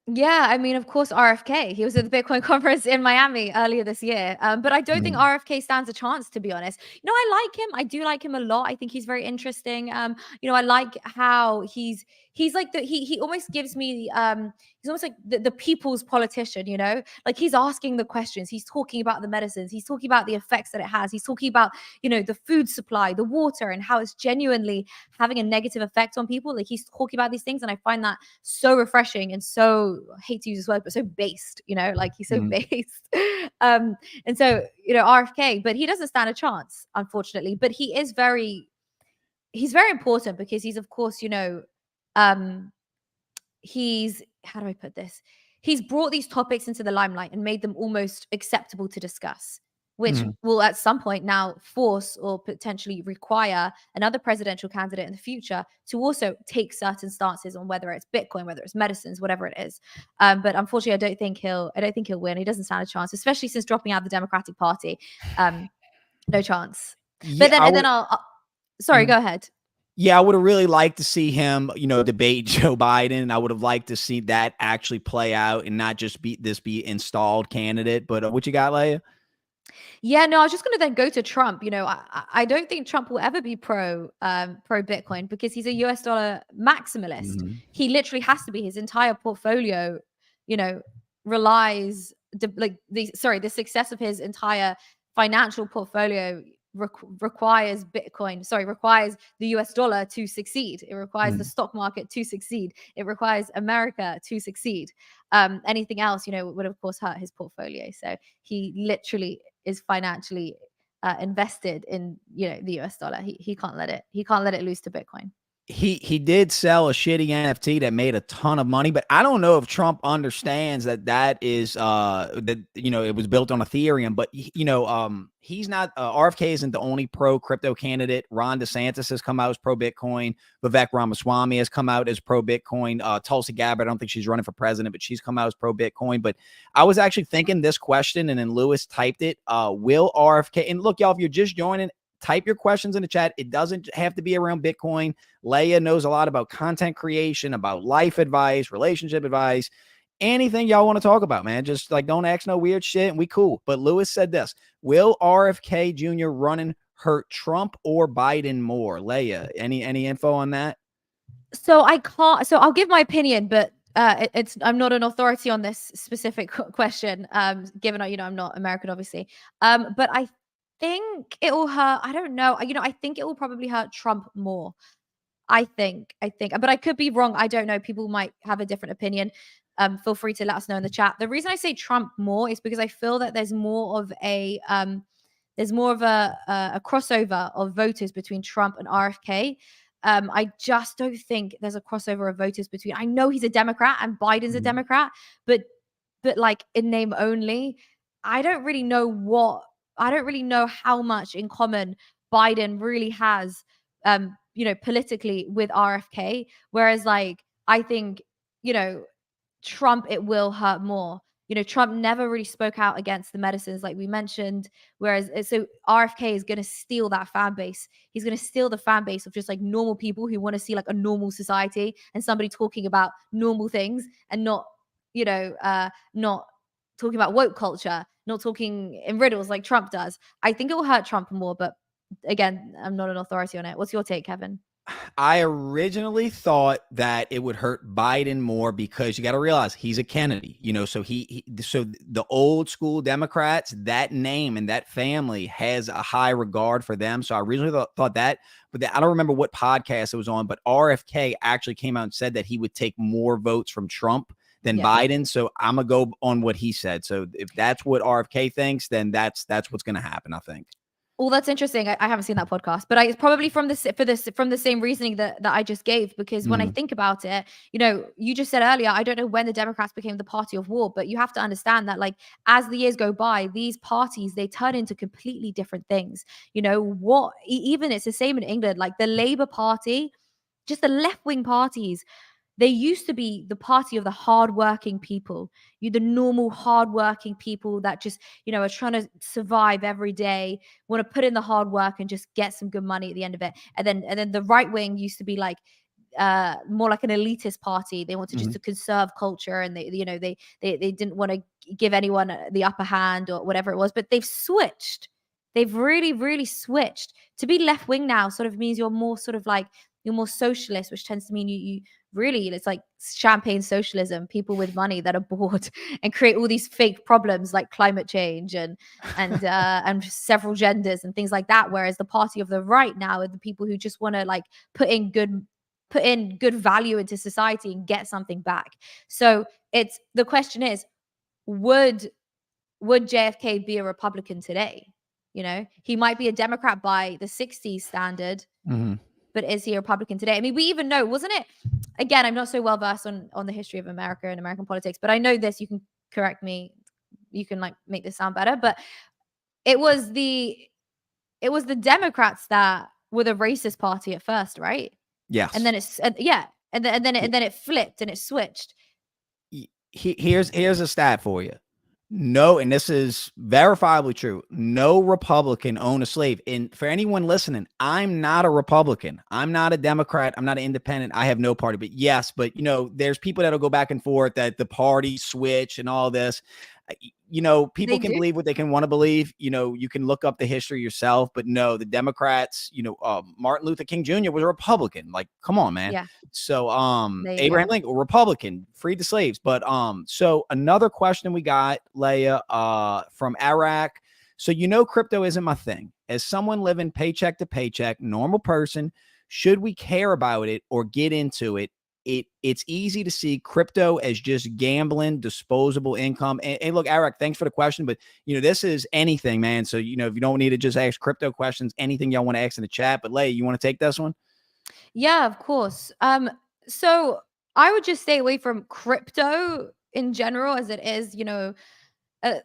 Yeah, I mean, of course, RFK. He was at the Bitcoin conference in Miami earlier this year. But I don't think RFK stands a chance, to be honest. I like him. I do like him a lot. I think he's very interesting. I like how he's like he almost gives me he's almost like the people's politician, like he's asking the questions, he's talking about the medicines, he's talking about the effects that it has, he's talking about the food supply, the water, and how it's genuinely having a negative effect on people. Like he's talking about these things, and I find that so refreshing and so, I hate to use this word, but so based, like he's so based. And so RFK, but he doesn't stand a chance, unfortunately. But he's very important because he's, of course, he's, how do I put this? He's brought these topics into the limelight and made them almost acceptable to discuss, which will at some point now force or potentially require another presidential candidate in the future to also take certain stances on whether it's Bitcoin, whether it's medicines, whatever it is. But unfortunately, I don't think he'll win. He doesn't stand a chance, especially since dropping out of the Democratic Party. No chance. Yeah, but then sorry, go ahead. Yeah, I would have really liked to see him, debate Joe Biden. I would have liked to see that actually play out and not just be installed candidate. But what you got, Layah? Yeah, no, I was just going to then go to Trump. I don't think Trump will ever be pro Bitcoin because he's a US dollar maximalist. He literally has to be. His entire portfolio, relies the success of his entire financial portfolio requires Bitcoin. Requires the US dollar to succeed. It requires the stock market to succeed. It requires America to succeed. Anything else, would of course hurt his portfolio. So he literally is financially invested in the US dollar. He can't let it lose to Bitcoin. He did sell a shitty NFT that made a ton of money, but I don't know if Trump understands that is that it was built on Ethereum. But he's not RFK isn't the only pro crypto candidate. Ron DeSantis has come out as pro Bitcoin. Vivek Ramaswamy has come out as pro Bitcoin. Tulsi Gabbard, I don't think she's running for president, but she's come out as pro Bitcoin. But I was actually thinking this question, and then Lewis typed it. Will RFK, and look, y'all, if you're just joining, type your questions in the chat. It doesn't have to be around Bitcoin. Layah knows a lot about content creation, about life advice, relationship advice, anything y'all want to talk about, man. Just don't ask no weird shit and we cool. But Lewis said this: will RFK Jr. running hurt Trump or Biden more? Layah, any info on that? So I'll give my opinion, but I'm not an authority on this specific question, given I'm not American, obviously. But think it will hurt. I don't know. I think it will probably hurt Trump more. I think, but I could be wrong. I don't know. People might have a different opinion. Feel free to let us know in the chat. The reason I say Trump more is because I feel that there's more of a crossover of voters between Trump and RFK. I just don't think there's a crossover of voters between. I know he's a Democrat and Biden's a Democrat, but like in name only. I don't really know how much in common Biden really has, politically with RFK. Whereas, like, I think, Trump, it will hurt more. Trump never really spoke out against the medicines, like we mentioned. Whereas, so RFK is going to steal that fan base. He's going to steal the fan base of just like normal people who want to see like a normal society and somebody talking about normal things and not talking about woke culture, not talking in riddles like Trump does. I think it will hurt Trump more, but again, I'm not an authority on it. What's your take, Kevin? I originally thought that it would hurt Biden more because you got to realize he's a Kennedy, so so the old school Democrats, that name and that family has a high regard for them. So I originally thought that, but I don't remember what podcast it was on, but RFK actually came out and said that he would take more votes from Trump than Biden. So I'm gonna go on what he said. So if that's what RFK thinks, then that's what's going to happen, I think. Well, that's interesting. I haven't seen that podcast, but it's probably from the same reasoning that I just gave. Because when I think about it, you just said earlier, I don't know when the Democrats became the party of war, but you have to understand that, like, as the years go by, these parties, they turn into completely different things. Even it's the same in England, like the Labour Party, just the left-wing parties. They used to be the party of the hardworking people, the normal hardworking people that just, are trying to survive every day, want to put in the hard work and just get some good money at the end of it. And then the right wing used to be like more like an elitist party. They wanted just to conserve culture, and they didn't want to give anyone the upper hand or whatever it was. But they've switched. They've really, really switched. To be left wing now sort of means you're more socialist, which tends to mean you really, it's like champagne socialism, people with money that are bored and create all these fake problems like climate change and several genders and things like that. Whereas the party of the right now are the people who just want to like put in good value into society and get something back. So the question is, would JFK be a Republican today? He might be a Democrat by the 60s standard, but is he a Republican today? I mean, we even know, wasn't it? Again, I'm not so well versed on the history of America and American politics, but I know this. You can correct me. You can like make this sound better, but it was the Democrats that were the racist party at first, right? Yes. And then and then it flipped and it switched. Here's a stat for you. No, and this is verifiably true. No Republican owned a slave. And for anyone listening, I'm not a Republican. I'm not a Democrat. I'm not an independent. I have no party. But yes, there's people that'll go back and forth that the party switch and all this. People can believe what they can want to believe. You can look up the history yourself, but no, the Democrats, Martin Luther King Jr. was a Republican. Like, come on, man. Yeah. So, Abraham Lincoln, Republican, freed the slaves. But, so another question we got, Layah, from Iraq. So, crypto isn't my thing. As someone living paycheck to paycheck, normal person, should we care about it or get into it? It's easy to see crypto as just gambling, disposable income. And look, Eric, thanks for the question, but this is anything, man. So, if you don't need to just ask crypto questions, anything y'all want to ask in the chat, but Layah, you want to take this one? Yeah, of course. So I would just stay away from crypto in general, as it is,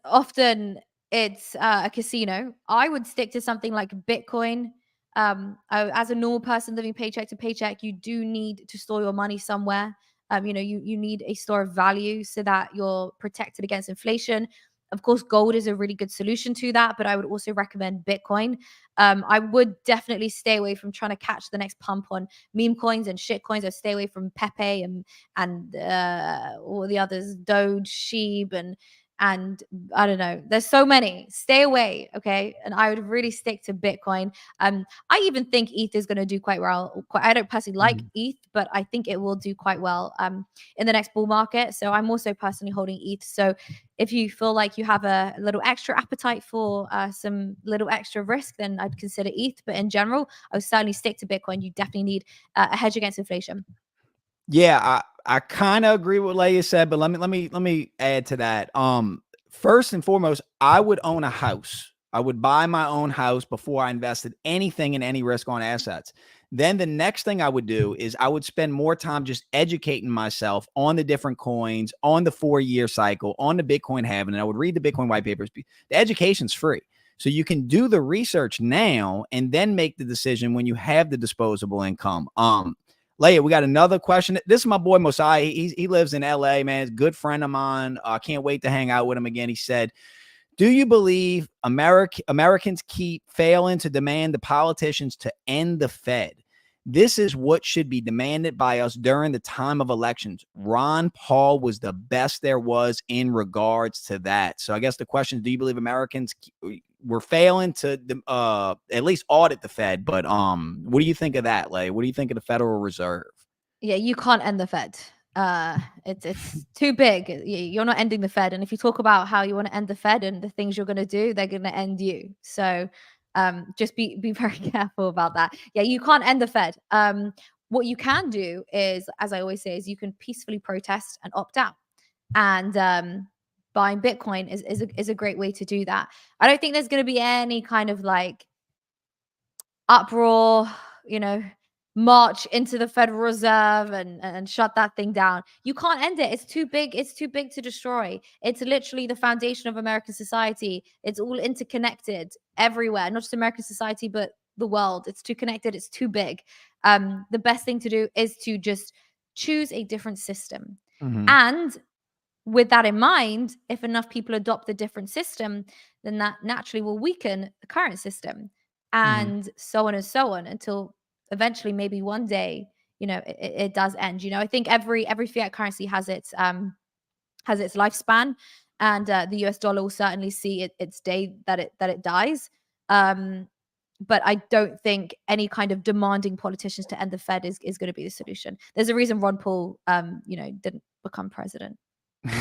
often it's a casino. I would stick to something like Bitcoin. As a normal person living paycheck to paycheck, you do need to store your money somewhere. You need a store of value so that you're protected against inflation. Of course, gold is a really good solution to that, but I would also recommend Bitcoin. I would definitely stay away from trying to catch the next pump on meme coins and shit coins. I'd stay away from Pepe and all the others, Doge, Sheeb, and And I don't know, there's so many. Stay away, okay? And I would really stick to Bitcoin. I even think ETH is going to do quite well. I don't personally like ETH, but I think it will do quite well in the next bull market. So I'm also personally holding ETH. So if you feel like you have a little extra appetite for some little extra risk, then I'd consider ETH. But in general, I would certainly stick to Bitcoin. You definitely need a hedge against inflation. Yeah, I kind of agree with what Layah said, but let me add to that. First and foremost, I would own a house. I would buy my own house before I invested anything in any risk on assets. Then the next thing I would do is I would spend more time just educating myself on the different coins, on the 4-year cycle, on the Bitcoin halving, and I would read the Bitcoin white papers. The education's free. So you can do the research now and then make the decision when you have the disposable income. Layah, we got another question. This is my boy Mosiah. He lives in LA, man. He's a good friend of mine. I can't wait to hang out with him again. He said, do you believe Americans keep failing to demand the politicians to end the Fed? This is what should be demanded by us during the time of elections. Ron Paul was the best there was in regards to that. So I guess the question is, do you believe Americans were failing to at least audit the Fed? But what do you think of that, Layah? What do you think of the Federal Reserve? Yeah, you can't end the Fed. It's too big. You're not ending the Fed. And if you talk about how you want to end the Fed and the things you're going to do, they're going to end you. So just be very careful about that. Yeah, you can't end the Fed. What you can do is, as I always say, is you can peacefully protest and opt out. And buying Bitcoin is a great way to do that. I don't think there's going to be any kind of like uproar, march into the Federal Reserve and shut that thing down. You can't end it. It's too big. It's too big to destroy. It's literally the foundation of American society. It's all interconnected everywhere, not just American society, but the world. It's too connected. It's too big. The best thing to do is to just choose a different system. And with that in mind, if enough people adopt a different system, then that naturally will weaken the current system, and so on until eventually, maybe one day, it does end. I think every fiat currency has its lifespan, and the US dollar will certainly see its day that it dies. But I don't think any kind of demanding politicians to end the Fed is going to be the solution. There's a reason Ron Paul, didn't become president.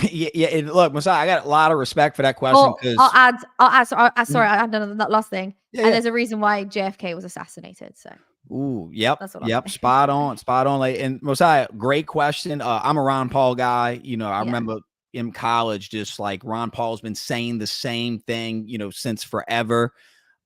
Yeah. And look, Mosiah, I got a lot of respect for that question because I'll add. Sorry, I had another last thing. yeah. There's a reason why JFK was assassinated. So, yep, that's what I'm saying. spot on. Like, and Mosiah, great question. I'm a Ron Paul guy. I remember in college, just like Ron Paul's been saying the same thing, since forever.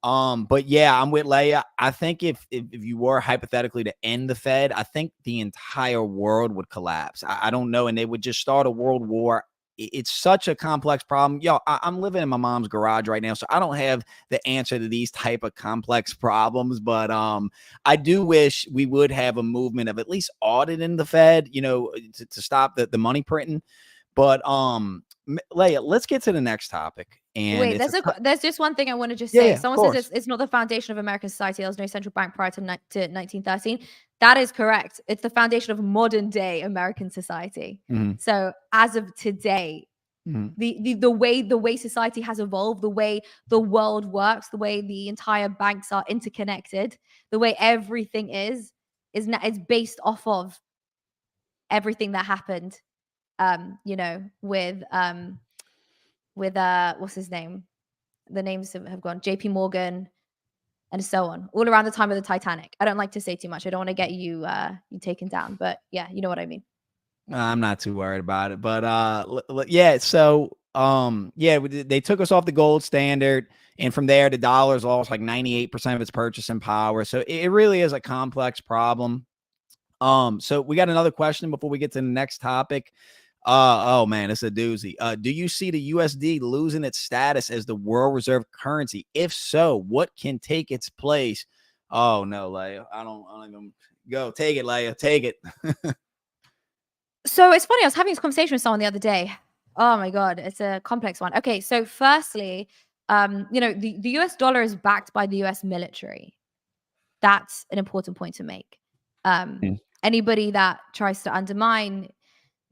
But yeah, I'm with Layah. I think if you were hypothetically to end the Fed, I think the entire world would collapse. I don't know, and they would just start a world war. It's such a complex problem. I'm living in my mom's garage right now, so I don't have the answer to these type of complex problems. But I do wish we would have a movement of at least auditing the Fed, to stop the money printing. But Layah, let's get to the next topic. And wait, there's just one thing I want to just Yeah, say. yeah, Someone says it's not the foundation of American society. There was no central bank prior to 1913. That is correct. It's the foundation of modern day American society. So as of today, the way society has evolved, the way the world works, the way the entire banks are interconnected, the way everything is based off of everything that happened, with what's his name? The names have gone. JP Morgan and so on, all around the time of the Titanic. I don't like to say too much. I don't want to get you taken down, but yeah, you know what I mean. I'm not too worried about it, but yeah. So they took us off the gold standard, and from there the dollar's lost like 98% of its purchasing power. So it really is a complex problem. So we got another question before we get to the next topic. Oh man, it's a doozy. Do you see the USD losing its status as the world reserve currency? If so, what can take its place? Oh no, Layah. I don't even go. Take it, Layah. Take it. So it's funny, I was having this conversation with someone the other day. Oh my God, it's a complex one. Okay, so firstly, the US dollar is backed by the US military. That's an important point to make. Anybody that tries to undermine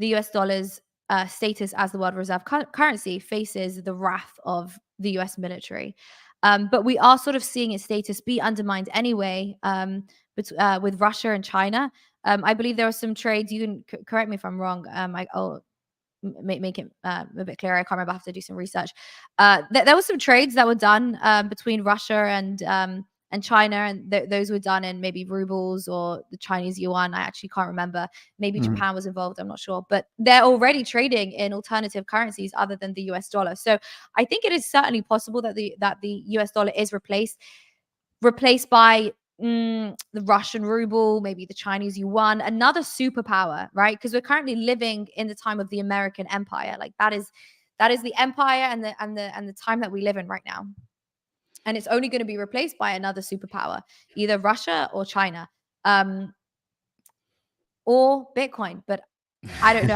the US dollar's status as the world reserve currency faces the wrath of the US military. But we are sort of seeing its status be undermined anyway, with Russia and China. I believe there are some trades. You can correct me if I'm wrong. I'll make it a bit clearer. I can't remember. I have to do some research. There were some trades that were done between Russia and China, and those were done in maybe rubles or the Chinese yuan. I actually can't remember. Maybe Japan was involved. I'm not sure, but they're already trading in alternative currencies other than the US dollar. So I think it is certainly possible that the US dollar is replaced by the Russian ruble, maybe the Chinese yuan, another superpower, right? Because we're currently living in the time of the American empire. Like that is the empire and the time that we live in right now. And it's only going to be replaced by another superpower, either Russia or China, or Bitcoin. But I don't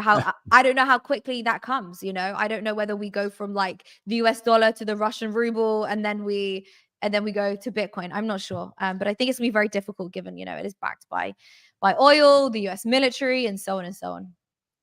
know how quickly that comes. I don't know whether we go from like the US dollar to the Russian ruble and then we go to Bitcoin. I'm not sure. But I think it's gonna be very difficult given, it is backed by oil, the US military, and so on and so on.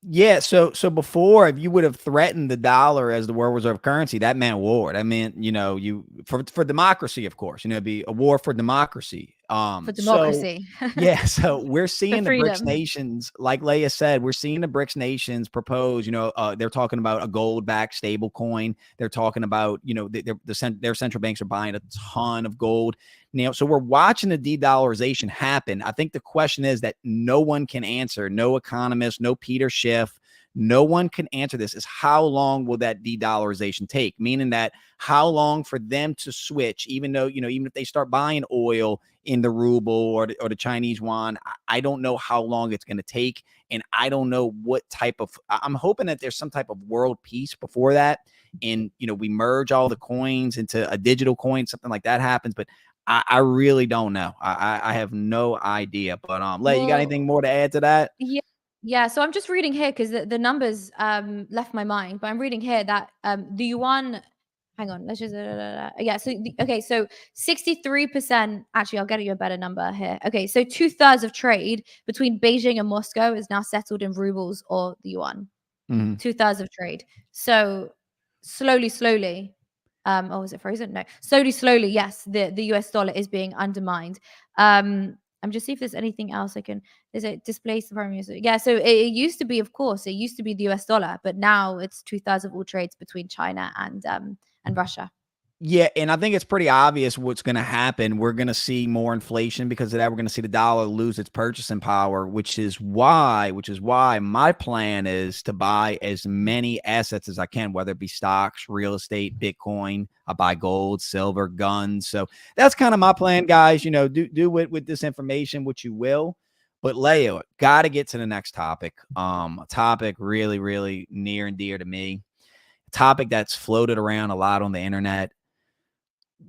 Yeah, so before, if you would have threatened the dollar as the world reserve currency, that meant war. That meant, you for democracy, of course, it'd be a war for democracy. For So democracy. yeah, so we're For seeing the BRICS freedom. nations, like Layah said, we're seeing the BRICS nations propose, they're talking about a gold-backed stable coin. They're talking about, their central banks are buying a ton of gold. So we're watching the de-dollarization happen. I think the question is that no one can answer, no economist, no Peter Schiff, no one can answer this, is how long will that de-dollarization take? Meaning that how long for them to switch, even though, even if they start buying oil in the ruble or the Chinese yuan, I don't know how long it's going to take. And I don't know what type of, I'm hoping that there's some type of world peace before that. And, we merge all the coins into a digital coin, something like that happens. But I really don't know. I have no idea. But Layah, you got anything more to add to that? Yeah. Yeah, so I'm just reading here because the numbers left my mind, but I'm reading here that the yuan. Hang on, let's just yeah. So okay, so 63%. Actually, I'll get you a better number here. Okay, so 2/3 of trade between Beijing and Moscow is now settled in rubles or the yuan. 2/3 of trade. So slowly. Oh, is it frozen? No. Slowly. Yes, the US dollar is being undermined. I'm just see if there's anything else I can. Is it displaced the prime minister? Yeah. So it used to be, of course, it used to be the US dollar, but now it's 2/3 of all trades between China and Russia. Yeah, and I think it's pretty obvious what's going to happen. We're going to see more inflation because of that. We're going to see the dollar lose its purchasing power, which is why my plan is to buy as many assets as I can, whether it be stocks, real estate, Bitcoin. I buy gold, silver, guns. So that's kind of my plan, guys. Do with this information what you will. But Layah, got to get to the next topic. A topic really, really near and dear to me. A topic that's floated around a lot on the internet.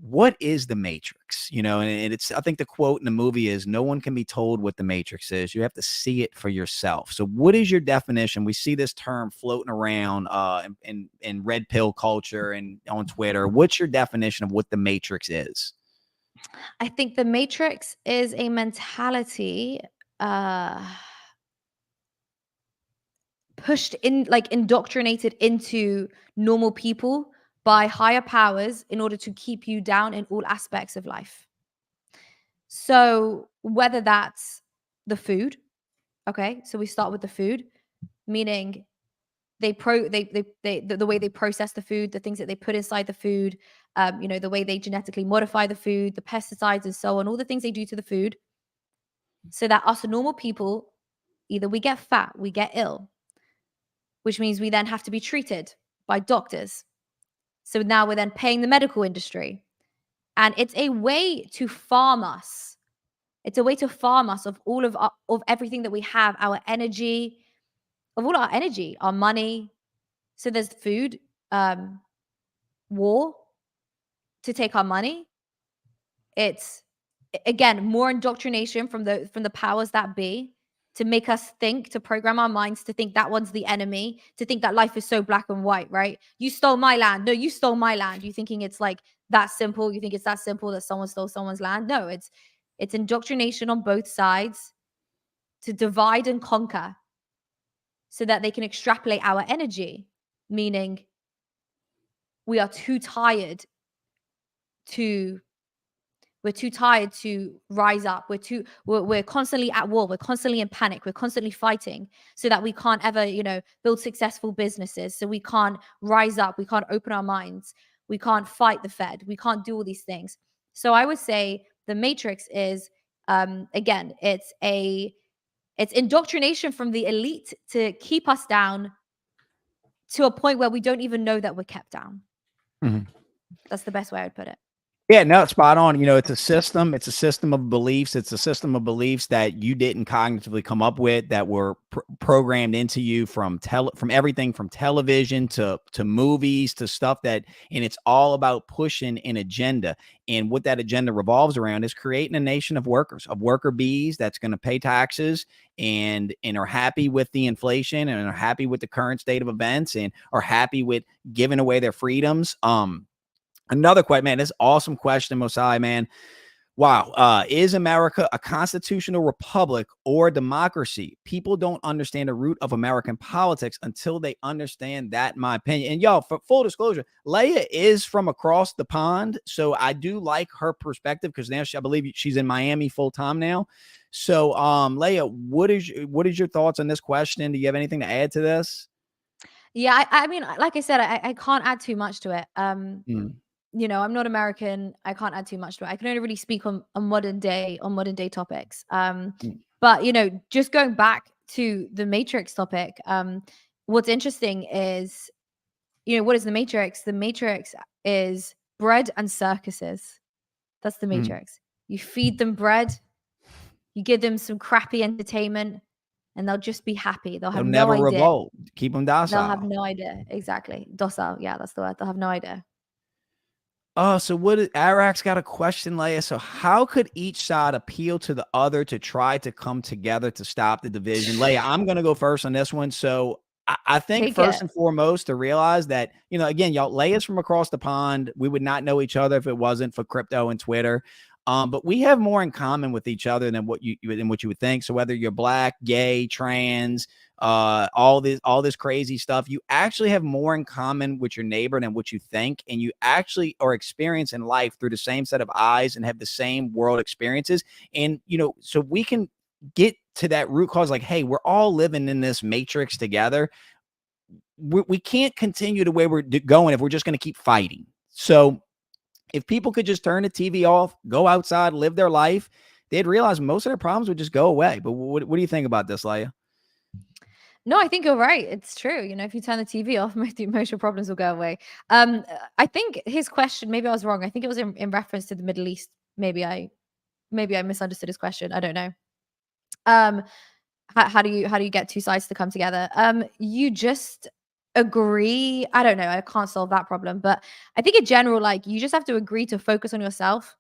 What is the Matrix? And it's, I think the quote in the movie is, no one can be told what the Matrix is. You have to see it for yourself. So what is your definition? We see this term floating around in red pill culture and on Twitter. What's your definition of what the Matrix is? I think the Matrix is a mentality pushed in, like indoctrinated into normal people by higher powers in order to keep you down in all aspects of life. So whether that's the food, okay, so we start with the food, meaning the way they process the food, the things that they put inside the food, the way they genetically modify the food, the pesticides and so on, all the things they do to the food, so that us normal people, either we get fat, we get ill, which means we then have to be treated by doctors. So now we're then paying the medical industry. And it's a way to farm us. It's a way to farm us of all of everything that we have, our energy, of all our energy, our money. So there's food, war to take our money. It's, again, more indoctrination from the powers that be, to make us think, to program our minds to think that one's the enemy, to think that life is so black and white, right? You stole my land. No, you stole my land. You thinking it's like that simple. You think it's that simple that someone stole someone's land. No, it's indoctrination on both sides to divide and conquer. so that they can extrapolate our energy, meaning we are too tired to rise up. We're constantly at war. We're constantly in panic. We're constantly fighting, so that we can't ever, build successful businesses. So we can't rise up. We can't open our minds. We can't fight the Fed. We can't do all these things. So I would say the Matrix is, again, it's indoctrination from the elite to keep us down to a point where we don't even know that we're kept down. Mhm. That's the best way I would put it. Yeah, no, it's spot on. It's a system. It's a system of beliefs. It's a system of beliefs that you didn't cognitively come up with, that were programmed into you from everything from television to movies to stuff and it's all about pushing an agenda. And what that agenda revolves around is creating a nation of workers, of worker bees that's going to pay taxes and are happy with the inflation and are happy with the current state of events and are happy with giving away their freedoms. Another question, man. This awesome question, Mosai, man. Wow. Is America a constitutional republic or a democracy? People don't understand the root of American politics until they understand that, in my opinion. And y'all, for full disclosure, Layah is from across the pond. So I do like her perspective because now I believe she's in Miami full time now. So Layah, what is your thoughts on this question? Do you have anything to add to this? Yeah, I mean, like I said, I can't add too much to it. Mm. I'm not American. I can't add too much to it. I can only really speak on modern day topics. But just going back to the Matrix topic, what's interesting is, what is the Matrix? The Matrix is bread and circuses. That's the Matrix. You feed them bread, you give them some crappy entertainment, and they'll just be happy. They'll have never no idea. revolt. Keep them docile. They'll have no idea. Exactly. Docile. Yeah, that's the word. They'll have no idea. Oh, so Arak's got a question, Layah. So how could each side appeal to the other to try to come together to stop the division? Layah, I'm going to go first on this one. So I think first and foremost to realize that, again, y'all, Layah's from across the pond. We would not know each other if it wasn't for crypto and Twitter. But we have more in common with each other than what you would think. So whether you're black, gay, trans, all this crazy stuff, you actually have more in common with your neighbor than what you think, and you actually are experiencing life through the same set of eyes and have the same world experiences. And so we can get to that root cause, like, hey, we're all living in this matrix together. We can't continue the way we're going if we're just going to keep fighting. So if people could just turn the TV off, go outside, live their life, they'd realize most of their problems would just go away. But what do you think about this, Layah? No, I think you're right. It's true. If you turn the TV off, most of your problems will go away. I think his question, maybe I was wrong. I think it was in reference to the Middle East. Maybe I misunderstood his question. I don't know. How do you get two sides to come together? You just agree. I don't know. I can't solve that problem, but I think in general, like, you just have to agree to focus on yourself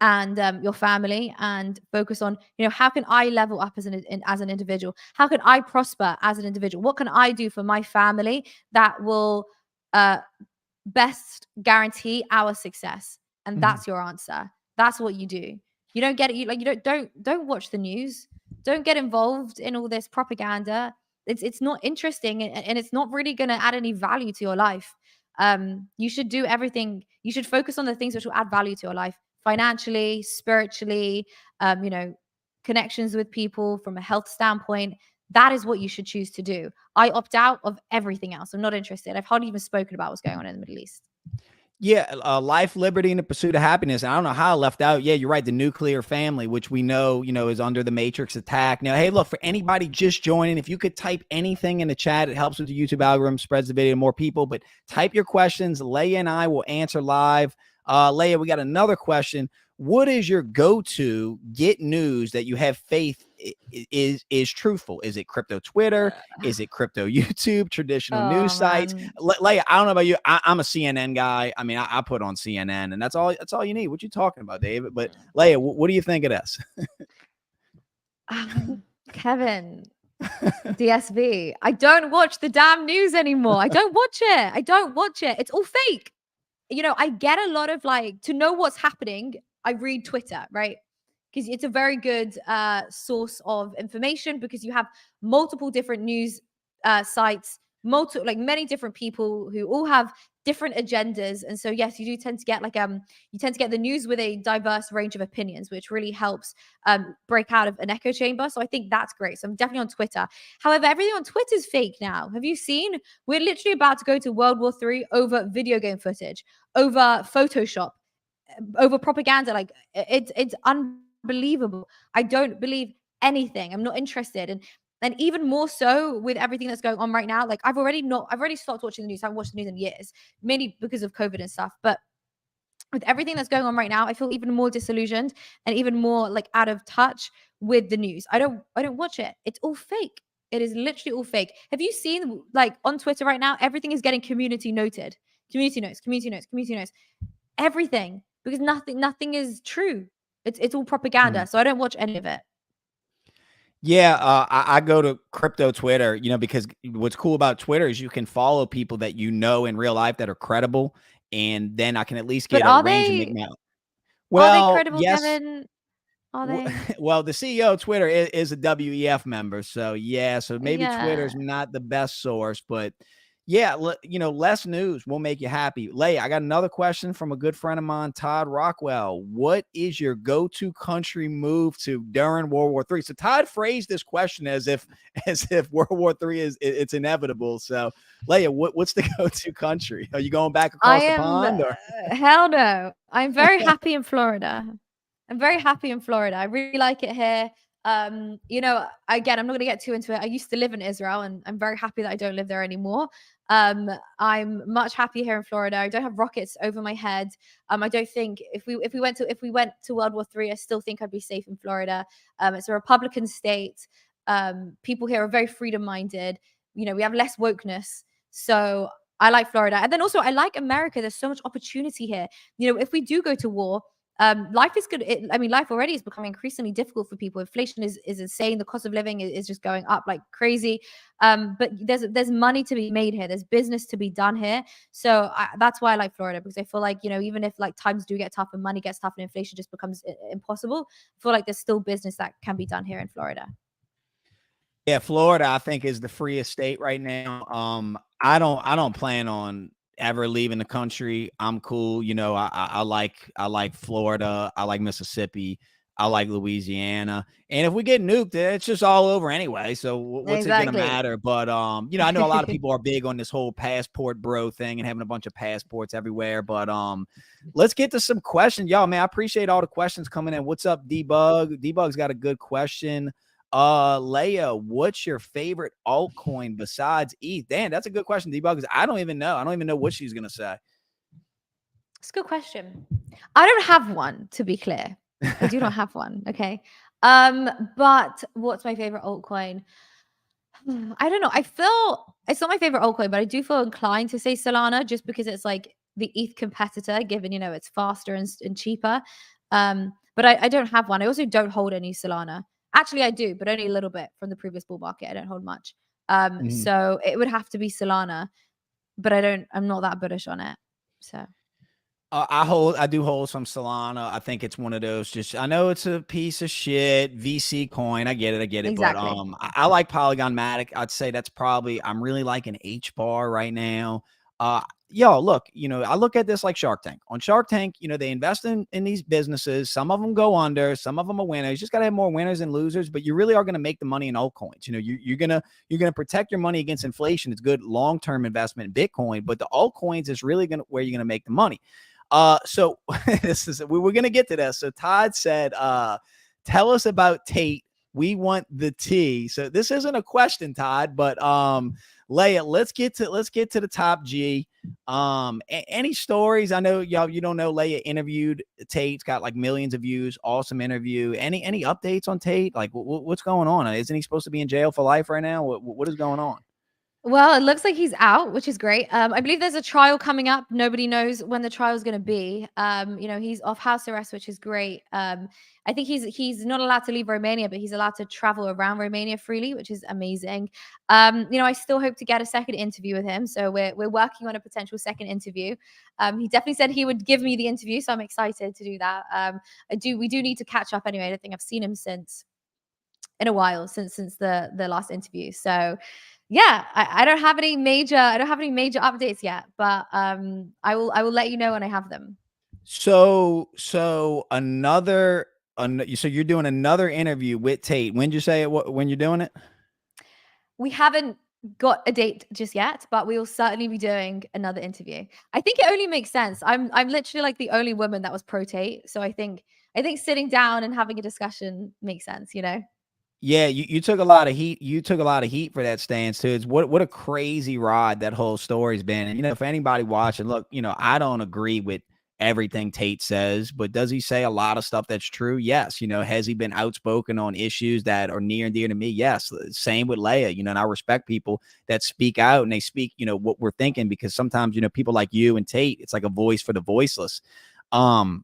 and your family, and focus on, how can I level up as an individual? How can I prosper as an individual? What can I do for my family that will best guarantee our success? And that's your answer. That's what you do. You don't get it. You don't watch the news. Don't get involved in all this propaganda. It's not interesting, and it's not really going to add any value to your life. You should do everything. You should focus on the things which will add value to your life, financially, spiritually, connections with people from a health standpoint. That is what you should choose to do. I opt out of everything else. I'm not interested. I've hardly even spoken about what's going on in the Middle East. Yeah, life, liberty, and the pursuit of happiness. And I don't know how I left out. Yeah, you're right. The nuclear family, which we know, is under the Matrix attack. Now, hey, look, for anybody just joining, if you could type anything in the chat, it helps with the YouTube algorithm, spreads the video to more people. But type your questions. Layah and I will answer live. Layah, we got another question. What is your go-to get news that you have faith is truthful? Is it crypto Twitter? Is it crypto YouTube? Traditional news sites? Layah, I don't know about you. I'm a CNN guy. I mean, I put on CNN, and that's all you need. What you talking about, David? But Layah, what do you think of this? Kevin, DSV. I don't watch the damn news anymore. I don't watch it. It's all fake. I get a lot of, like, to know what's happening, I read Twitter, right? Because it's a very good source of information, because you have multiple different news sites, many different people who all have different agendas. And so yes, you do tend to get the news with a diverse range of opinions, which really helps break out of an echo chamber. So I think that's great. So I'm definitely on Twitter. However, everything on Twitter is fake now. Have you seen? We're literally about to go to World War III over video game footage, over Photoshop, over propaganda. Like it's unbelievable. I don't believe anything. I'm not interested. And even more so with everything that's going on right now. Like I've already stopped watching the news. I haven't watched the news in years, mainly because of COVID and stuff. But with everything that's going on right now, I feel even more disillusioned and even more like out of touch with the news. I don't watch it. It's all fake. It is literally all fake. Have you seen, like, on Twitter right now, everything is getting community noted. Community notes, community notes, community notes. Everything. Because nothing is true. It's all propaganda. So I don't watch any of it. Yeah, I go to crypto Twitter, because what's cool about Twitter is you can follow people that you know in real life that are credible, and then I can at least But get a range and make my. are they Well, credible, yes. Kevin? Are they? Well, the CEO of Twitter is a WEF member, so yeah, so maybe Yeah. Twitter's not the best source, but yeah, less news will make you happy. Layah, I got another question from a good friend of mine, Todd Rockwell. What is your go-to country move to during World War III? So Todd phrased this question as if World War III it's inevitable. So Layah, what's the go-to country? Are you going back I across the am pond or? hell no. I'm very happy in Florida. I'm very happy in Florida. I really like it here. Again, I'm not going to get too into it. I used to live in Israel, and I'm very happy that I don't live there anymore. I'm much happier here in Florida. I don't have rockets over my head. I don't think if we went to World War III, I still think I'd be safe in Florida. It's a Republican state. People here are very freedom minded. We have less wokeness. So I like Florida. And then also I like America. There's so much opportunity here. If we do go to war, life is good. Life already is becoming increasingly difficult for people. Inflation is insane. The cost of living is just going up like crazy. But there's money to be made here. There's business to be done here. So that's why I like Florida, because I feel like, even if like times do get tough and money gets tough and inflation just becomes impossible, I feel like there's still business that can be done here in Florida. Yeah, Florida, I think, is the freest state right now. I don't plan on ever leaving the country. I'm cool. I like Florida. I like Mississippi. I like Louisiana. And if we get nuked, it's just all over anyway. So what's it gonna Exactly. matter? But I know a lot of people are big on this whole passport bro thing and having a bunch of passports everywhere. But let's get to some questions. Y'all, man, I appreciate all the questions coming in. What's up, D-Bug? D-Bug's got a good question. Layah, what's your favorite altcoin besides ETH? Damn, that's a good question, D-Bug, because I don't even know. I don't even know what she's gonna say. It's a good question. I don't have one, to be clear. I do not have one. Okay. But what's my favorite altcoin? I don't know. I feel it's not my favorite altcoin, but I do feel inclined to say Solana just because it's like the ETH competitor, given it's faster and cheaper. But I don't have one. I also don't hold any Solana. Actually, I do, but only a little bit from the previous bull market. I don't hold much. Mhm. So it would have to be Solana, but I'm not that bullish on it. So I do hold some Solana. I think it's one of those. I know it's a piece of shit VC coin. I get it. But exactly. I like Polygon Matic. I'd say that's probably. I'm really liking H bar right now. Look, I look at this like Shark Tank. On Shark Tank, they invest in these businesses. Some of them go under, some of them are winners. You just gotta have more winners than losers. But you really are gonna make the money in altcoins. You're gonna protect your money against inflation. It's good long term investment in Bitcoin, but the altcoins is really where you're gonna make the money. So we're gonna get to this. So Todd said, tell us about Tate. We want the tea. So this isn't a question, Todd, but Layah, let's get to the top G. Any stories? I know y'all, you don't know, Layah interviewed Tate's got like millions of views. Awesome interview. Any updates on Tate? Like what's going on? Isn't he supposed to be in jail for life right now? What is going on? Well, it looks like he's out, which is great. I believe there's a trial coming up. Nobody knows when the trial is going to be. He's off house arrest, which is great. I think he's not allowed to leave Romania, but he's allowed to travel around Romania freely, which is amazing. I still hope to get a second interview with him, so we're working on a potential second interview. He definitely said he would give me the interview, so I'm excited to do that. We do need to catch up anyway. I don't think I've seen him since in a while since the last interview. So yeah, I don't have any major updates yet, but I will let you know when I have them. So so you're doing another interview with Tate. When did you say it? When you're doing it? We haven't got a date just yet, but we will certainly be doing another interview. I think it only makes sense. I'm literally like the only woman that was pro Tate, so I think sitting down and having a discussion makes sense. You know. Yeah, you took a lot of heat. You took a lot of heat for that stance too. It's what a crazy ride that whole story's been. And for anybody watching, look, I don't agree with everything Tate says, but does he say a lot of stuff that's true? Yes. Has he been outspoken on issues that are near and dear to me? Yes. Same with Layah, and I respect people that speak out and they speak, what we're thinking, because sometimes, people like you and Tate, it's like a voice for the voiceless. I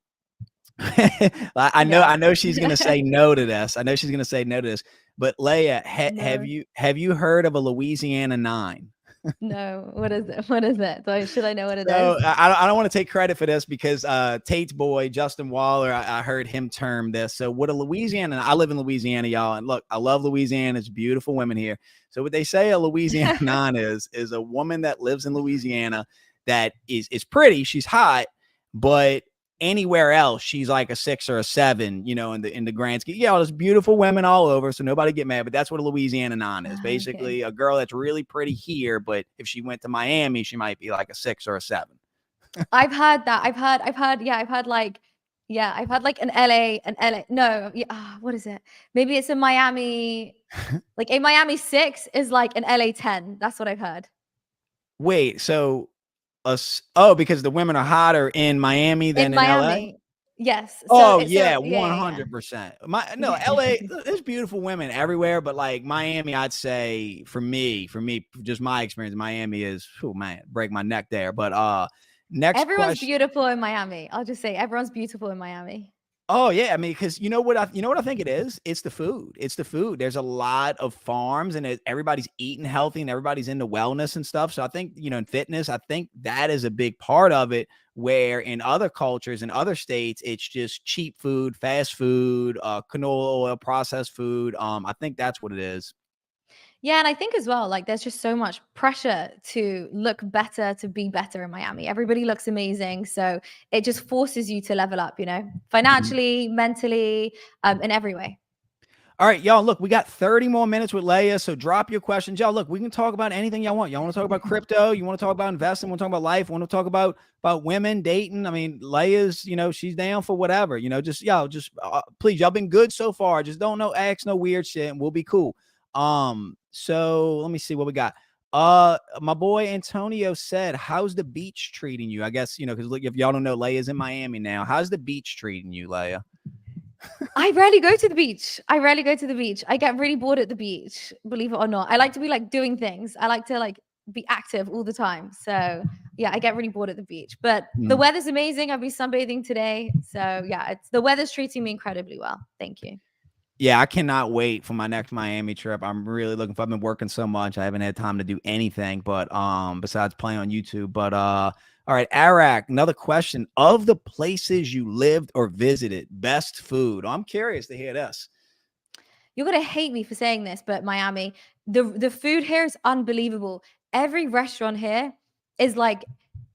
know she's gonna say no to this. I know she's gonna say no to this. But Layah, No. have you heard of a Louisiana 9? No. What is it? What is it? Should I know what it So is? I don't want to take credit for this because Tate's boy Justin Waller, I heard him term this. So what a Louisiana, I live in Louisiana, y'all, and look, I love Louisiana. It's beautiful women here. So what they say a Louisiana 9 is a woman that lives in Louisiana that is pretty, she's hot, but anywhere else she's like a 6 or a 7, in the grand scheme. Yeah, there's beautiful women all over, so nobody get mad, but that's what a Louisiana 9 is. Basically, Okay. a girl that's really pretty here, but if she went to Miami, she might be like a 6 or a 7. I've heard that. Yeah, I've had like an LA. No, yeah, what is it? Maybe it's in Miami. Like a Miami 6 is like an LA 10. That's what I've heard. Wait, so because the women are hotter in Miami In than in LA? Miami. Yes. Oh So yeah, yeah. 100%. No, Yeah. LA, there's beautiful women everywhere, but like Miami, I'd say for me, just my experience, Miami is, oh man, break my neck there. But next Everyone's question. beautiful in Miami. I'll just say everyone's beautiful in Miami. Oh yeah, I mean, because you know what I think it is. It's the food. It's the food. There's a lot of farms, and everybody's eating healthy, and everybody's into wellness and stuff. So I think in fitness, I think that is a big part of it. Where in other cultures, in other states, it's just cheap food, fast food, canola oil, processed food. I think that's what it is. Yeah, and I think as well, like there's just so much pressure to look better, to be better in Miami. Everybody looks amazing. So it just forces you to level up, Mhm. financially, mentally, in every way. All right, y'all, look, we got 30 more minutes with Layah, so drop your questions. Y'all, look, we can talk about anything y'all want. Y'all want to talk about crypto? You want to talk about investing? Want to talk about life? Want to talk about women, dating? I mean, Layah's, she's down for whatever. Just please, y'all been good so far. Just don't ask no weird shit, and we'll be cool. So let me see what we got. My boy Antonio said, "How's the beach treating you?" I guess because look, if y'all don't know, Layah's in Miami now. How's the beach treating you, Layah? I rarely go to the beach. I get really bored at the beach, believe it or not. I like to be like doing things. I like to like be active all the time. So yeah, I get really bored at the beach. But the weather's amazing. I'll be sunbathing today. So yeah, the weather's treating me incredibly well. Thank you. Yeah, I cannot wait for my next Miami trip. I'm really looking for. I've been working so much, I haven't had time to do anything, but besides playing on YouTube. But all right, Arak, another question. Of the places you lived or visited, best food. I'm curious to hear this. You're gonna hate me for saying this, but Miami, the food here is unbelievable. Every restaurant here is like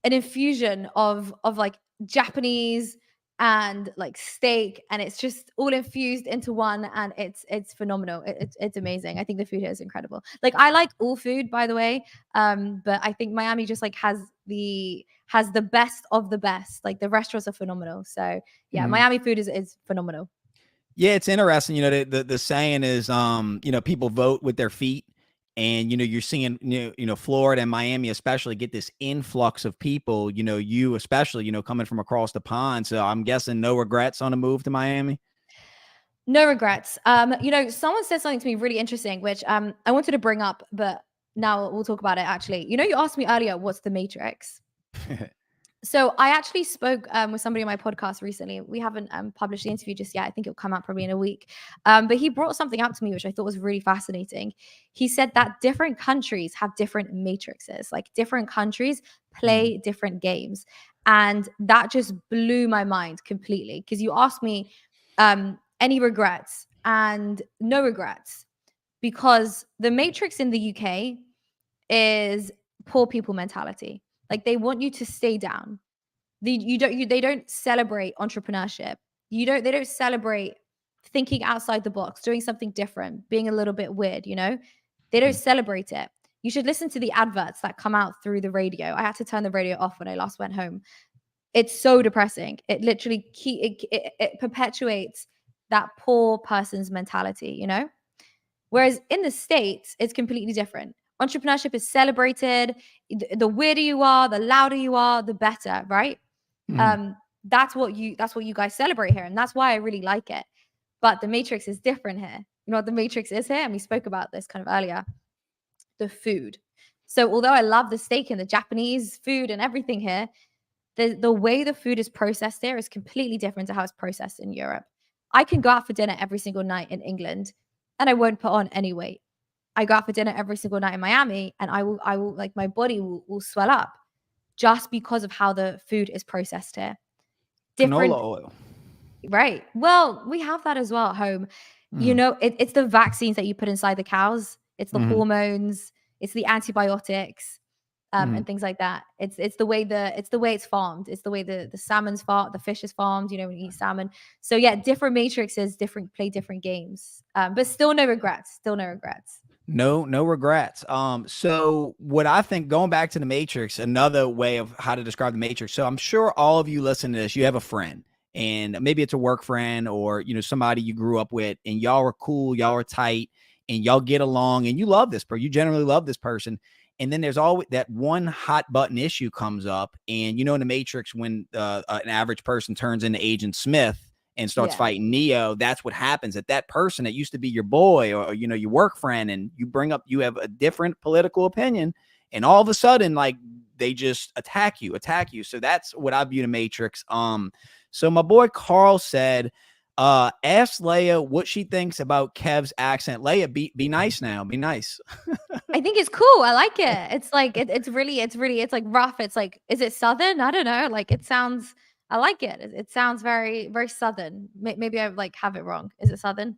an infusion of like Japanese and like steak, and it's just all infused into one, and it's phenomenal. It's amazing. I think the food here is incredible. Like I like all food, by the way, but I think Miami just like has the best of the best. Like the restaurants are phenomenal. So yeah, Mhm. Miami food is phenomenal. Yeah, it's interesting. The saying is, people vote with their feet, and you're seeing, Florida and Miami especially get this influx of people. You especially, coming from across the pond. So I'm guessing no regrets on a move to Miami. No regrets. Someone said something to me really interesting, which I wanted to bring up, but now we'll talk about it actually. You asked me earlier, what's the matrix? So I actually spoke with somebody on my podcast recently. We haven't published the interview just yet. I think it'll come out probably in a week. But he brought something up to me, which I thought was really fascinating. He said that different countries have different matrices, like different countries play different games. And that just blew my mind completely. Because you asked me, any regrets? and no regrets, because the Matrix in the UK is poor people mentality. Like, they want you to stay down. They don't celebrate entrepreneurship. They don't celebrate thinking outside the box, doing something different, being a little bit weird, you know? They don't celebrate it. You should listen to the adverts that come out through the radio. I had to turn the radio off when I last went home. It's so depressing. It literally it perpetuates that poor person's mentality, you know? Whereas in the States, it's completely different. Entrepreneurship is celebrated. The weirder you are, the louder you are, the better, right? That's what you guys celebrate here, and that's why I really like it. But the Matrix is different here. You know what the Matrix is here? And we spoke about this kind of earlier. The food. So although I love the steak and the Japanese food and everything here, the way the food is processed here is completely different to how it's processed in Europe. I can go out for dinner every single night in England and I won't put on any weight. I go out for dinner every single night in Miami and I will like, my body will swell up just because of how the food is processed here. Canola Different, oil. right? Well, we have that as well at home. You know, it's the vaccines that you put inside the cows. It's the hormones. It's the antibiotics. And things like that. It's the way it's farmed. It's the way the salmon's farmed, the fish is farmed, you know, when you eat salmon. So yeah, different matrices, play different games. But still no regrets. No regrets. So what I think, going back to the Matrix, another way of how to describe the Matrix. So I'm sure all of you listen to this, you have a friend, and maybe it's a work friend or, you know, somebody you grew up with, and y'all are cool, y'all are tight, and y'all get along, and you love this person, you generally love this person. And then there's always that one hot button issue comes up. And, you know, in the Matrix, when an average person turns into Agent Smith and starts fighting Neo, that's what happens. That person that used to be your boy or, you know, your work friend, and you have a different political opinion, and all of a sudden, like, they just attack you. So that's what I view the Matrix. So my boy Carl said, ask Layah what she thinks about Kev's accent. Layah, be nice now. Be nice. I think it's cool. I like it. It's like it's like rough. It's like, is it Southern? I don't know. Like, it sounds. I like it. It sounds very, very Southern. Maybe I like have it wrong. Is it Southern?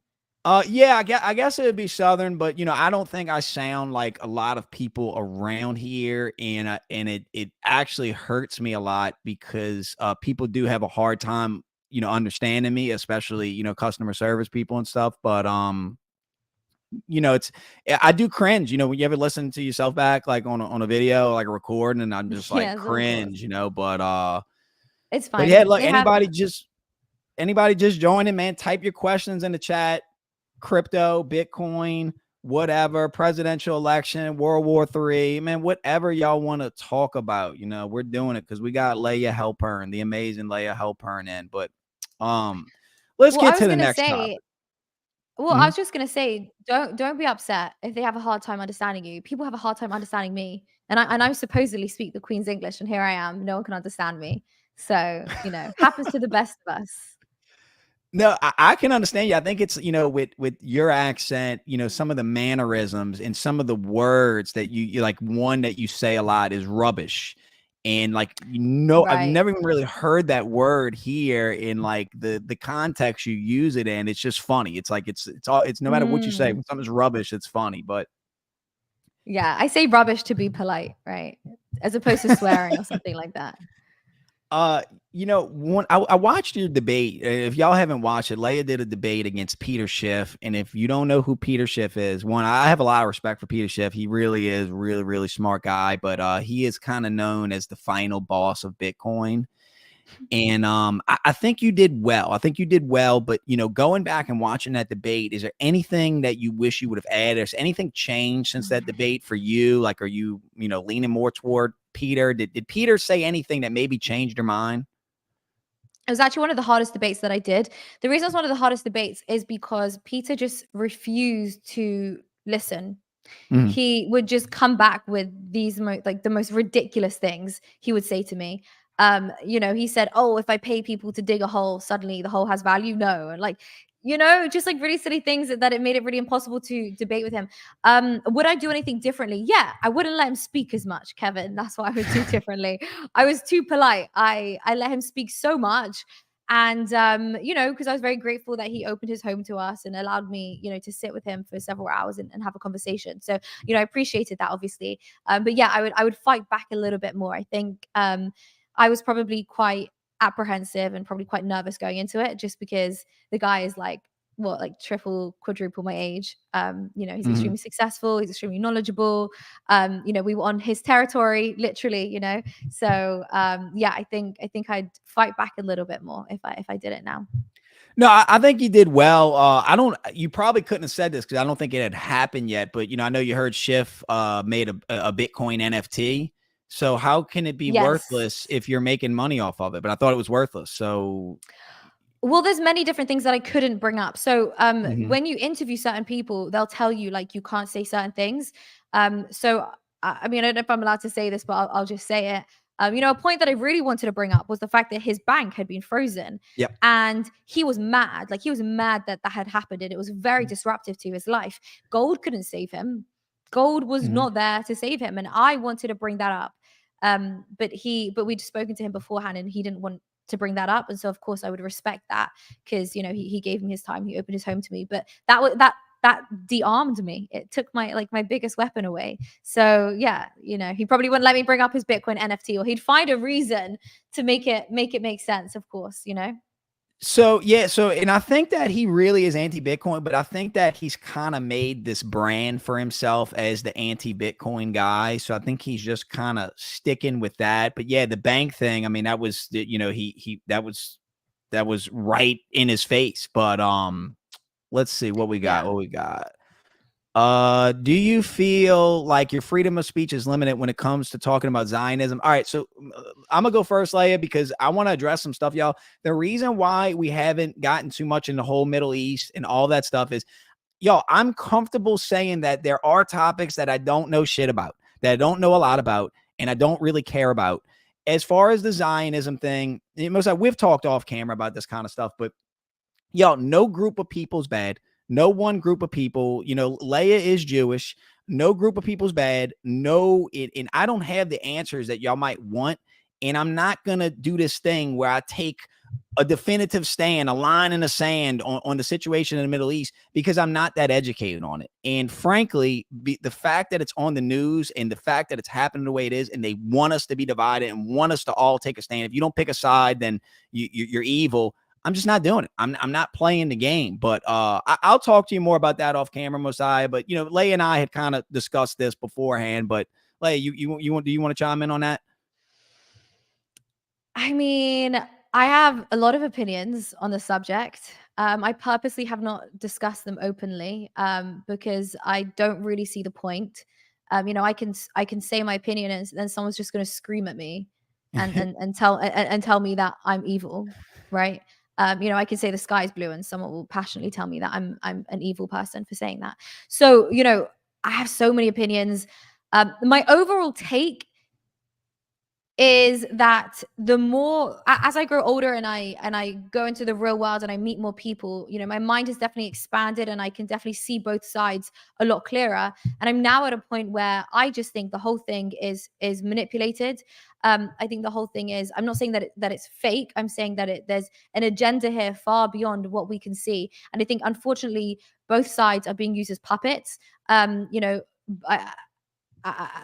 Yeah, I guess it would be Southern, but, you know, I don't think I sound like a lot of people around here, and it actually hurts me a lot because people do have a hard time, you know, understanding me, especially, you know, customer service people and stuff. But you know, I do cringe, you know, when you ever listen to yourself back, like on a video, like a recording, and I'm just like Yes, of course. cringe, you know, but It's but yeah, fine. look, anybody just joining, man, type your questions in the chat. Crypto, Bitcoin, whatever, presidential election, World War III, man, whatever y'all want to talk about, you know, we're doing it because we got Layah Heilpern, the amazing Layah Heilpern in. But let's Well, I get was to the gonna next say. topic. Well, I was just gonna say, don't be upset if they have a hard time understanding you. People have a hard time understanding me, and I supposedly speak the Queen's English, and here I am, no one can understand me. So, you know, happens to the best of us. No, I can understand you. I think it's, you know, with your accent, you know, some of the mannerisms and some of the words that you like, one that you say a lot is rubbish. And like, you know, I've Right. never even really heard that word here in like the context you use it in. It's just funny. It's like it's no matter what you say, Mm. when something's rubbish, it's funny. But Yeah, I say rubbish to be polite, right? As opposed to swearing or something like that. Uh, you know, I watched your debate. If y'all haven't watched it, Layah did a debate against Peter Schiff. And if you don't know who Peter Schiff is, one, I have a lot of respect for Peter Schiff. He really is really smart guy, but he is kind of known as the final boss of Bitcoin. And I think you did well. But, you know, going back and watching that debate, is there anything that you wish you would have added? Has anything changed since that debate for you? Like, are you, you know, leaning more toward Peter? Did Peter say anything that maybe changed your mind? It was actually one of the hardest debates that I did. The reason it was one of the hardest debates is because Peter just refused to listen. Mhm. He would just come back with these like the most ridiculous things he would say to me. You know, he said, "Oh, if I pay people to dig a hole, suddenly the hole has value." No, and like, you know, just like really silly things that it made it really impossible to debate with him. Would I do anything differently? Yeah, I wouldn't let him speak as much, Kevin. That's what I would do differently. I was too polite. I let him speak so much. And because I was very grateful that he opened his home to us and allowed me, to sit with him for several hours and have a conversation. So, I appreciated that, obviously. But yeah, I would fight back a little bit more. I think I was probably quite apprehensive and probably quite nervous going into it, just because the guy is like triple, quadruple my age. He's extremely successful, he's extremely knowledgeable. We were on his territory, literally, So yeah, I think I'd fight back a little bit more if I did it now. No, I think you did well. You probably couldn't have said this because I don't think it had happened yet, but I know you heard Schiff made a Bitcoin NFT. So how can it be worthless if you're making money off of it? But I thought it was worthless. So well, there's many different things that I couldn't bring up. So when you interview certain people, they'll tell you like you can't say certain things. So I mean, I don't know if I'm allowed to say this, but I'll just say it. A point that I really wanted to bring up was the fact that his bank had been frozen. Yep. And he was mad. Like, he was mad that had happened, and it was very disruptive to his life. Gold couldn't save him. Gold was not there to save him. And I wanted to bring that up. But we'd spoken to him beforehand, and he didn't want to bring that up. And so of course I would respect that, because he gave me his time, he opened his home to me. But that de-armed me. It took my biggest weapon away. So yeah, he probably wouldn't let me bring up his Bitcoin NFT, or he'd find a reason to make it make sense, of course. So yeah, and I think that he really is anti-Bitcoin, but I think that he's kind of made this brand for himself as the anti-Bitcoin guy. So I think he's just kind of sticking with that. But yeah, the bank thing, I mean, that was that was right in his face. But let's see what we got. Yeah. What we got. Do you feel like your freedom of speech is limited when it comes to talking about Zionism? All right, so I'm gonna go first, Layah, because I want to address some stuff, y'all. The reason why we haven't gotten too much in the whole Middle East and all that stuff is, y'all, I'm comfortable saying that there are topics that I don't know shit about, that I don't know a lot about, and I don't really care about. As far as the Zionism thing, we've talked off camera about this kind of stuff, but y'all, no group of people's bad. No one group of people, Layah is Jewish. No group of people's bad. And I don't have the answers that y'all might want. And I'm not going to do this thing where I take a definitive stand, a line in the sand on the situation in the Middle East, because I'm not that educated on it. And frankly, the fact that it's on the news and the fact that it's happening the way it is, and they want us to be divided and want us to all take a stand. If you don't pick a side, then you're evil. I'm just not doing it. I'm not playing the game. But I'll talk to you more about that off camera, Mosiah. But Layah and I had kind of discussed this beforehand. But Layah, do you want to chime in on that? I mean, I have a lot of opinions on the subject. I purposely have not discussed them openly, because I don't really see the point. I can say my opinion, and then someone's just going to scream at me and tell me that I'm evil, right? I can say the sky's blue, and someone will passionately tell me that I'm an evil person for saying that. So, I have so many opinions. My overall take is that the more as I grow older and I go into the real world and I meet more people, my mind has definitely expanded, and I can definitely see both sides a lot clearer. And I'm now at a point where I just think the whole thing is manipulated. I think the whole thing is, I'm not saying that it's fake. I'm saying that there's an agenda here far beyond what we can see. And I think, unfortunately, both sides are being used as puppets.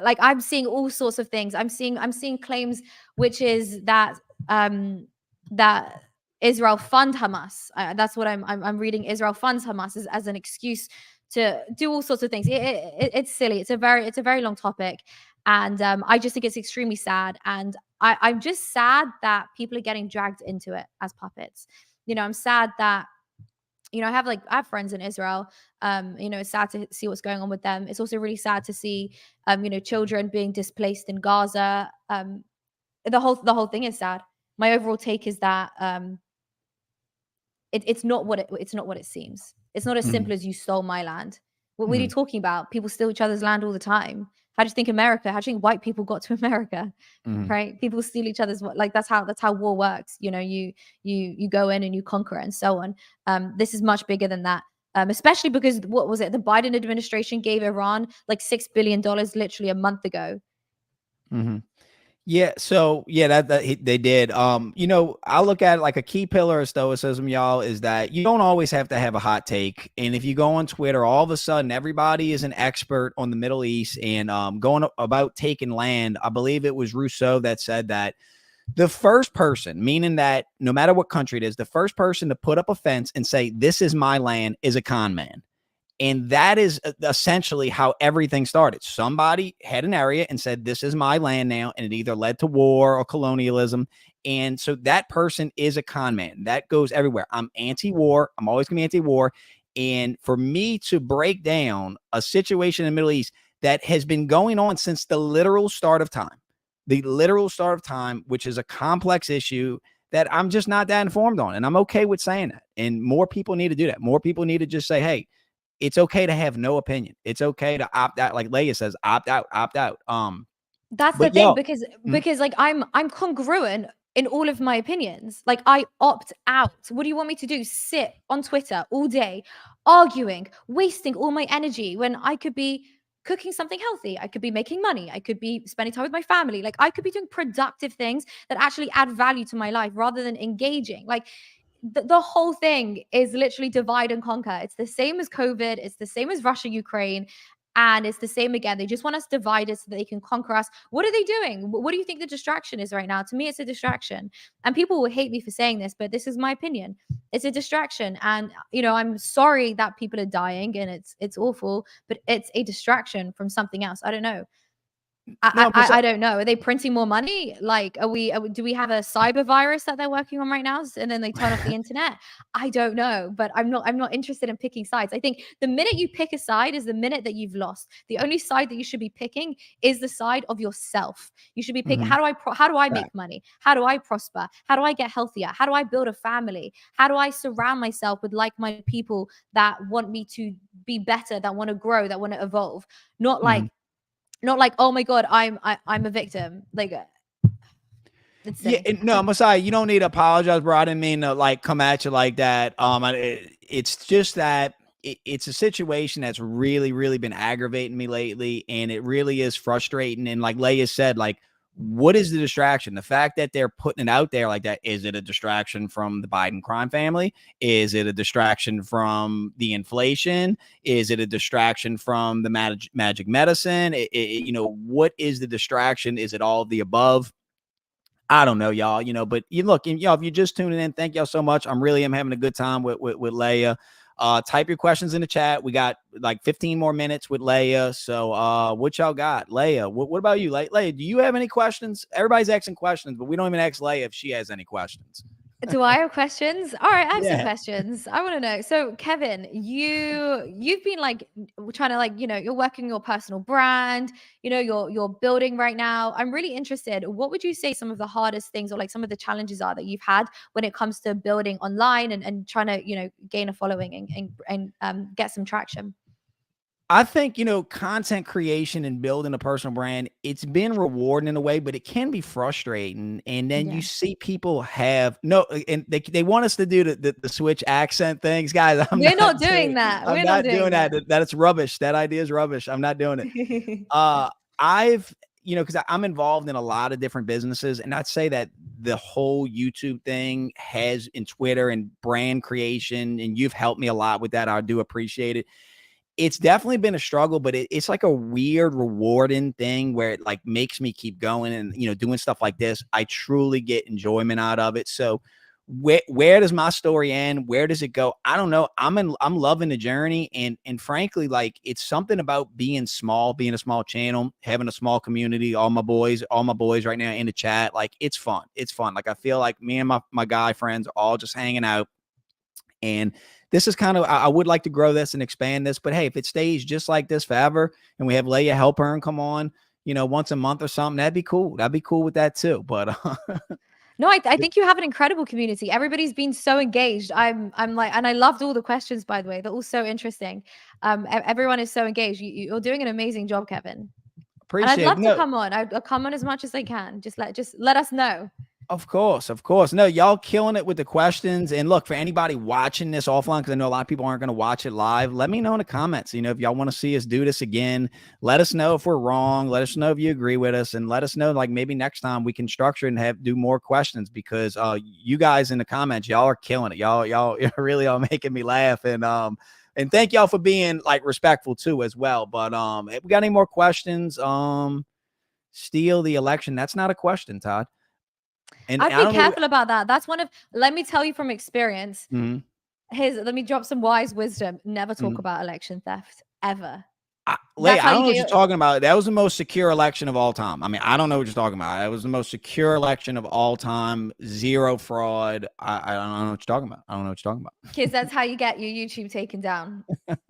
Like, I'm seeing all sorts of things. I'm seeing claims, which is that that Israel fund Hamas. That's what I'm reading. Israel funds Hamas as an excuse to do all sorts of things. It's silly. It's a very long topic, and I just think it's extremely sad. And I'm just sad that people are getting dragged into it as puppets. I'm sad that I have friends in Israel. It's sad to see what's going on with them. It's also really sad to see children being displaced in Gaza. The whole thing is sad. My overall take is that it's not what it seems. It's not as simple as, you stole my land. What are you talking about? People steal each other's land all the time. How do you think how do you think white people got to America? Right? People steal each other's, like, that's how war works. You go in and you conquer it, and so on. This is much bigger than that. Especially because, what was it? The Biden administration gave Iran like $6 billion literally a month ago. Yeah, so yeah, they did. I look at it like a key pillar of stoicism, y'all, is that you don't always have to have a hot take. And if you go on Twitter, all of a sudden everybody is an expert on the Middle East and going about taking land. I believe it was Rousseau that said that the first person, meaning that no matter what country it is, the first person to put up a fence and say, "This is my land," is a con man. And that is essentially how everything started. Somebody had an area and said, "This is my land now." And it either led to war or colonialism. And so that person is a con man. That goes everywhere. I'm anti-war. I'm always going to be anti-war. And for me to break down a situation in the Middle East that has been going on since the literal start of time, which is a complex issue that I'm just not that informed on. And I'm okay with saying that. And more people need to do that. More people need to just say, "Hey, it's okay to have no opinion. It's okay to opt out." Like Layah says, opt out, opt out. That's the But thing, yo, because mm, like I'm congruent in all of my opinions. Like I opt out. What do you want me to do? Sit on Twitter all day arguing, wasting all my energy when I could be cooking something healthy. I could be making money. I could be spending time with my family. Like I could be doing productive things that actually add value to my life rather than engaging. Like the whole thing is literally divide and conquer. It's the same as COVID. It's the same as Russia, Ukraine. And it's the same again. They just want us divided so that they can conquer us. What are they doing? What do you think the distraction is right now? To me, it's a distraction. And people will hate me for saying this, but this is my opinion. It's a distraction. And I'm sorry that people are dying and it's awful, but it's a distraction from something else. I don't know. no, I don't know. Are they printing more money? Like, do we have a cyber virus that they're working on right now? And then they turn off the internet? I don't know, but I'm not interested in picking sides. I think the minute you pick a side is the minute that you've lost. The only side that you should be picking is the side of yourself. You should be picking, mhm, how do I right. make money? How do I prosper? How do I get healthier? How do I build a family? How do I surround myself with like-minded people that want me to be better, that want to grow, that want to evolve? Not like Mhm. oh my god, I'm a victim. Like it's Yeah, silly. no, Messiah, you don't need to apologize, bro. I didn't mean to like come at you like that. It's just that it's a situation that's really, really been aggravating me lately, and it really is frustrating. And like Layah said, like, what is the distraction? The fact that they're putting it out there like that, is it a distraction from the Biden crime family? Is it a distraction from the inflation? Is it a distraction from the magic medicine? What is the distraction? Is it all of the above? I don't know, y'all, but you look, y'all, if you're just tuning in, thank y'all so much. I'm really am having a good time with Layah. Type your questions in the chat. We got like 15 more minutes with Layah. So what y'all got? Layah, what about you? Layah, do you have any questions? Everybody's asking questions, but we don't even ask Layah if she has any questions. Do I have questions? All right, I have some Yeah. questions. I want to know. So, Kevin, you've been like trying to you're working your personal brand. You're building right now. I'm really interested. What would you say some of the hardest things or like some of the challenges are that you've had when it comes to building online and trying to gain a following and get some traction? I think, content creation and building a personal brand, it's been rewarding in a way, but it can be frustrating. And then you Yeah. see people have no, and they want us to do the switch accent things. Guys, I'm We're not not doing doing that. I'm We're not not doing doing that. that. That's rubbish. That idea is rubbish. I'm not doing it. Uh, I've, because I'm involved in a lot of different businesses, and I'd say that the whole YouTube thing has in Twitter and brand creation, and you've helped me a lot with that. I do appreciate it. It's definitely been a struggle, but it's like a weird rewarding thing where it like makes me keep going and doing stuff like this. I truly get enjoyment out of it. So where does my story end? Where does it go? I don't know. I'm loving the journey, and frankly, like it's something about being small, being a small channel, having a small community, all my boys right now in the chat. Like it's fun. It's fun. Like I feel like me and my guy friends are all just hanging out. And this is kind of, I would like to grow this and expand this, but hey, if it stays just like this forever and we have Layah Heilpern come on, once a month or something, that'd be cool. That'd be cool with that too. But No, I think you have an incredible community. Everybody's been so engaged. I'm like, and I loved all the questions, by the way. They're all so interesting. Everyone is so engaged. You're doing an amazing job, Kevin. And I'd appreciate it. love to No, come on. I'll come on as much as I can. Just let us know. Of course, of course. No, y'all killing it with the questions. And look, for anybody watching this offline, because I know a lot of people aren't going to watch it live, let me know in the comments. You know, if y'all want to see us do this again, let us know if we're wrong. Let us know if you agree with us, and let us know, like, maybe next time we can structure it and do more questions, because you guys in the comments, y'all are killing it. Y'all really are making me laugh. And thank y'all for being like respectful too as well. But if we got any more questions, steal the election. That's not a question, Todd. And I'd I be don't know. careful about that. That's one of, let me tell you from experience, Mhm, let me drop some wise wisdom. Never talk mhm. about election theft ever. Layah, That's how I you don't know get what you're talking about. That was the most secure election of all time. I mean, I don't know what you're talking about. It was the most secure election of all time. Zero fraud. I don't know what you're talking about. I don't know what you're talking about. kids, that's how you get your YouTube taken down.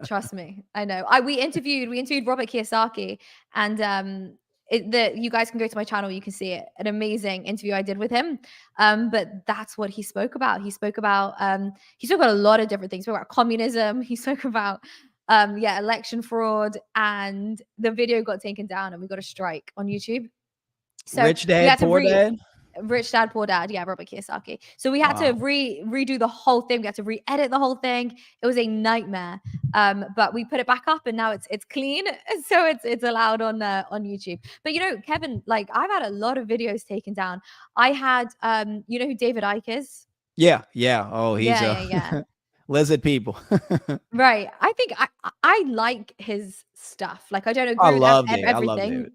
Trust me. I know. We interviewed Robert Kiyosaki, and you guys can go to my channel, you can see it. An amazing interview I did with him. But that's what he spoke about. He spoke about a lot of different things. He spoke about communism. He spoke about election fraud, and the video got taken down and we got a strike on YouTube. So Rich we dad, had to poor dad. Rich Dad Poor Dad, yeah, Robert Kiyosaki. So we had to Wow. redo the whole thing. We had to re-edit the whole thing. It was a nightmare. But we put it back up, and now it's clean, so it's allowed on YouTube. But you know, Kevin, like, I've had a lot of videos taken down. I had you know who David Icke is? Yeah, yeah. Oh, he's Yeah, a yeah, yeah. lizard people. Right. I think I like his stuff. Like, I don't I agree with love David. I love everything. David.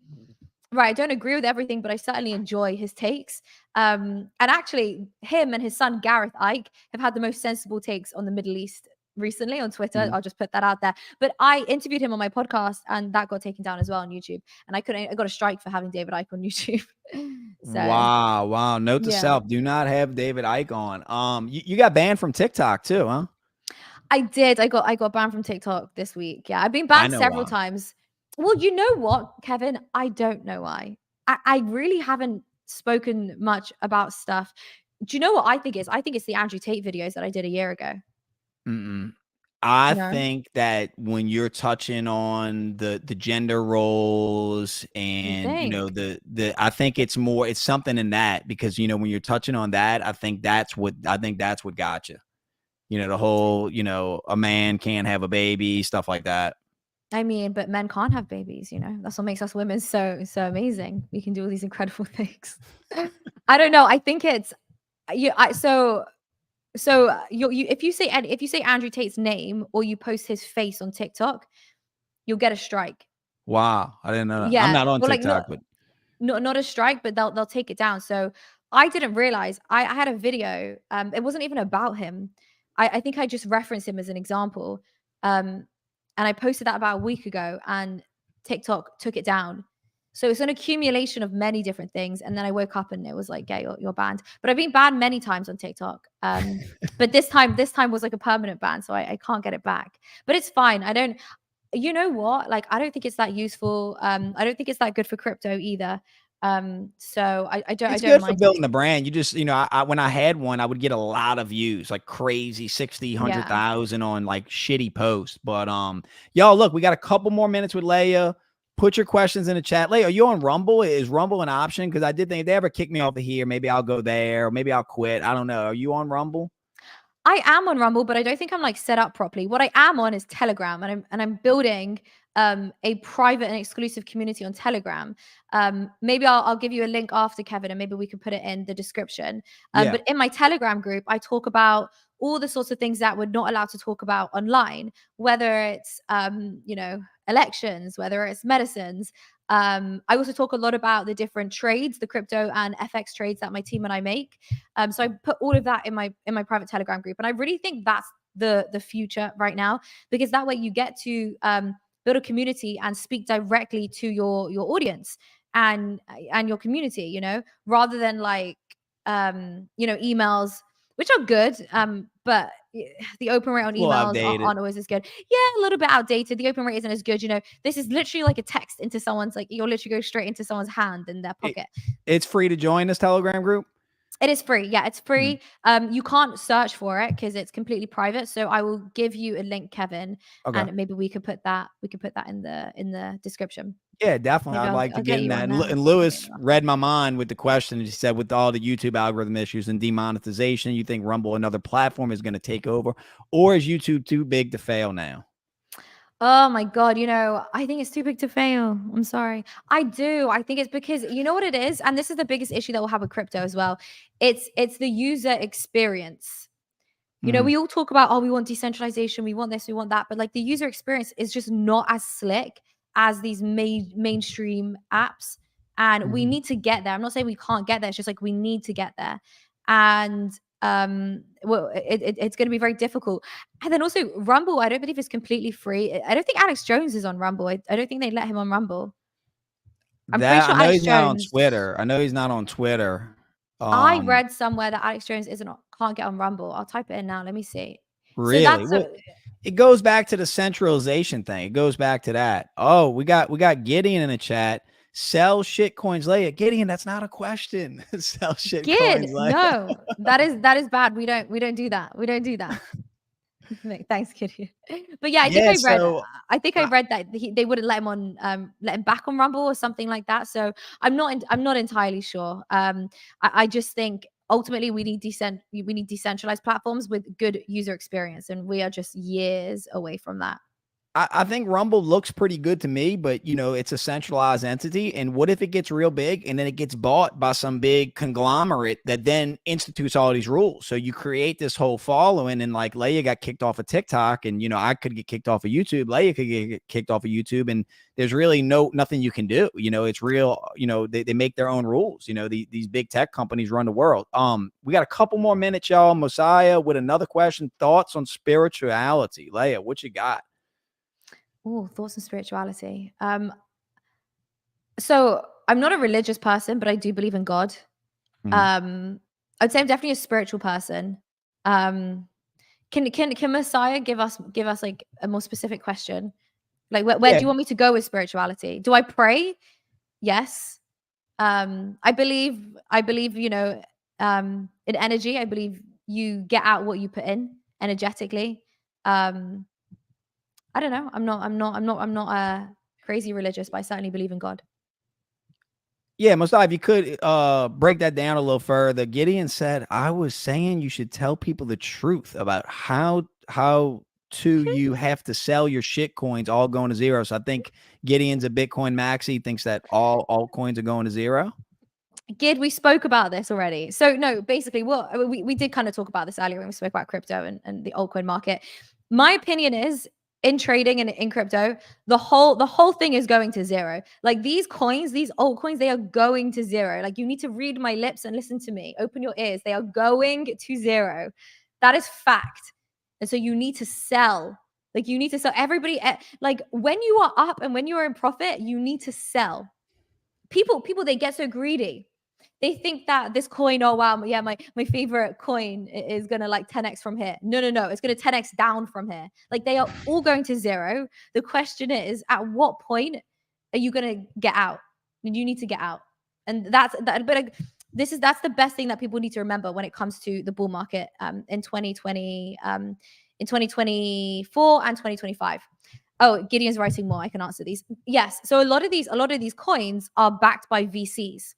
Right, I don't agree with everything, but I certainly enjoy his takes. And actually, him and his son Gareth Ike have had the most sensible takes on the Middle East recently on Twitter. Mhm. I'll just put that out there. But I interviewed him on my podcast, and that got taken down as well on YouTube. And I got a strike for having David Ike on YouTube. So Wow, wow. Note to yeah, self: do not have David Icke on. You got banned from TikTok too, huh? I did. I got banned from TikTok this week. Yeah, I've been I banned know several why. times. Well, you know what, Kevin? I don't know why. I really haven't spoken much about stuff. Do you know what I think is? I think it's the Andrew Tate videos that I did a year ago. Mm-mm. I No, think that when you're touching on the gender roles, you and think? I think it's something in that, because when you're touching on that, I think that's what got you. The whole, a man can't have a baby, stuff like that. I mean, but men can't have babies. You know, that's what makes us women so amazing. We can do all these incredible things. I don't know. I think it's you. You if you say Andrew Tate's name or you post his face on TikTok, you'll get a strike. Wow, I didn't know that. I'm Yeah, not on well, like, TikTok, but not a strike, but they'll take it down. So I didn't realize I had a video. It wasn't even about him. I think I just referenced him as an example. Um, and I posted that about a week ago, and TikTok took it down. So it's an accumulation of many different things. And then I woke up and it was like, yeah, you're banned. But I've been banned many times on TikTok. But this time was like a permanent ban, so I can't get it back. But it's fine. I don't. You know what? Like, I don't think it's that useful. I don't think it's that good for crypto either. So I it's don't good for mind it. building the brand. You just, when I had one, I would get a lot of views, like crazy 60, Yeah. 100,000 on like shitty posts. But y'all, look, we got a couple more minutes with Layah. Put your questions in the chat. Layah, are you on Rumble? Is Rumble an option? Because I did think if they ever kick me off of here, maybe I'll go there, or maybe I'll quit. I don't know. Are you on Rumble? I am on Rumble, but I don't think I'm like set up properly. What I am on is Telegram, and I'm building a private and exclusive community on Telegram. Maybe I'll give you a link after, Kevin, and maybe we can put it in the description. Yeah. But in my Telegram group, I talk about all the sorts of things that we're not allowed to talk about online, whether it's elections, whether it's medicines. I also talk a lot about the different trades, the crypto and FX trades that my team and I make. So I put all of that in my private Telegram group, and I really think that's the future right now, because that way you get to build a community and speak directly to your audience and your community, rather than like emails, which are good, but the open rate on A little emails outdated. aren't always as good. Yeah, a little bit outdated. The open rate isn't as good. This is literally like a text into someone's, like, you'll literally go straight into someone's hand in their It, pocket. it's free to join this Telegram group. It is free. Yeah, it's free. You can't search for it because it's completely private. So I will give you a link, Kevin, Okay. and maybe we could put that in the description. Yeah, definitely. Maybe I'd like to I'll get get in you that. on there. And I'll get Lewis you on. read my mind with the question. He said, with all the YouTube algorithm issues and demonetization, you think Rumble, another platform, is going to take over, or is YouTube too big to fail now? Oh my God, I think it's too big to fail. I'm sorry. I do. I think it's because you know what it is, and this is the biggest issue that we'll have with crypto as well. It's the user experience. Mhm. We all talk about, oh, we want decentralization, we want this, we want that, but like the user experience is just not as slick as these mainstream apps. And we Mhm. need to get there. I'm not saying we can't get there. It's just like we need to get there. And well, it's going to be very difficult. And then also Rumble, I don't believe is completely free. I don't think Alex Jones is on Rumble. I don't think they let him on Rumble. I'm pretty That I sure know Alex he's not on Jones. Twitter. I know he's not on Twitter. I Um, read somewhere that Alex Jones can't get on Rumble. I'll type it in now. Let me see. So really? that's Well, it goes back to the centralization thing. It goes back to that. Oh, we got Gideon in the chat. Sell shit coins later. Gideon, that's not a question. Sell shit Gid. coins later. No, that is bad. We don't do that. We don't do that. Thanks, Gideon. But yeah, Yeah. So I think I read that they wouldn't let him back on Rumble or something like that. So I'm not entirely sure. I just think ultimately we need decentralized platforms with good user experience, and we are just years away from that. I think Rumble looks pretty good to me, but it's a centralized entity. And what if it gets real big and then it gets bought by some big conglomerate that then institutes all these rules? So you create this whole following, and like Layah got kicked off of TikTok, and I could get kicked off of YouTube. Layah could get kicked off of YouTube, and there's really nothing you can do. It's real. They make their own rules. These big tech companies run the world. We got a couple more minutes, y'all. Mosiah with another question. Thoughts on spirituality, Layah? What you got? Oh, thoughts on spirituality. So I'm not a religious person, but I do believe in God. Mhm. Um, I'd say I'm definitely a spiritual person. Um, can Messiah give us like a more specific question? Like where do Yeah. you want me to go with spirituality? Do I pray? Yes. I believe, in energy. I believe you get out what you put in energetically. Um, I don't know. I'm not crazy religious, but I certainly believe in God. Yeah, Mustafa, if you could break that down a little further. Gideon said, I was saying you should tell people the truth about how to you have to sell your shit coins all going to zero. So I think Gideon's a Bitcoin maxi, thinks that all altcoins are going to zero. Gid, we spoke about this already. So no, basically, we did kind of talk about this earlier when we spoke about crypto and the altcoin market. My opinion is in trading and in crypto, the whole thing is going to zero. Like these coins, these altcoins, they are going to zero. Like you need to read my lips and listen to me. Open your ears. They are going to zero. That is fact. And so you need to sell. Like you need to sell. Everybody, like when you are up and when you are in profit, you need to sell. People, they get so greedy. They think that this coin, oh wow, yeah, my favorite coin is gonna like 10x from here. No, it's gonna 10x down from here. Like they are all going to zero. The question is, at what point are you gonna get out? And you need to get out. And that's that. But like, that's the best thing that people need to remember when it comes to the bull market in 2020, in 2024 and 2025. Oh, Gideon's writing more. I can answer these. Yes. So a lot of these coins are backed by VCs.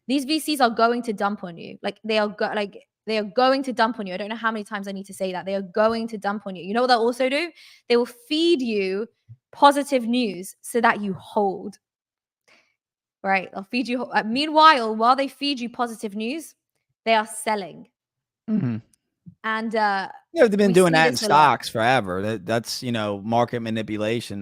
These VCs are going to dump on you. Like they are going to dump on you. I don't know how many times I need to say that. They are going to dump on you. You know what they'll also do? They will feed you positive news so that you hold. Right? They'll feed you. Meanwhile, while they feed you positive news, they are selling. Mhm. And Yeah, they've been we doing see that in this a lot. stocks forever. That's market manipulation.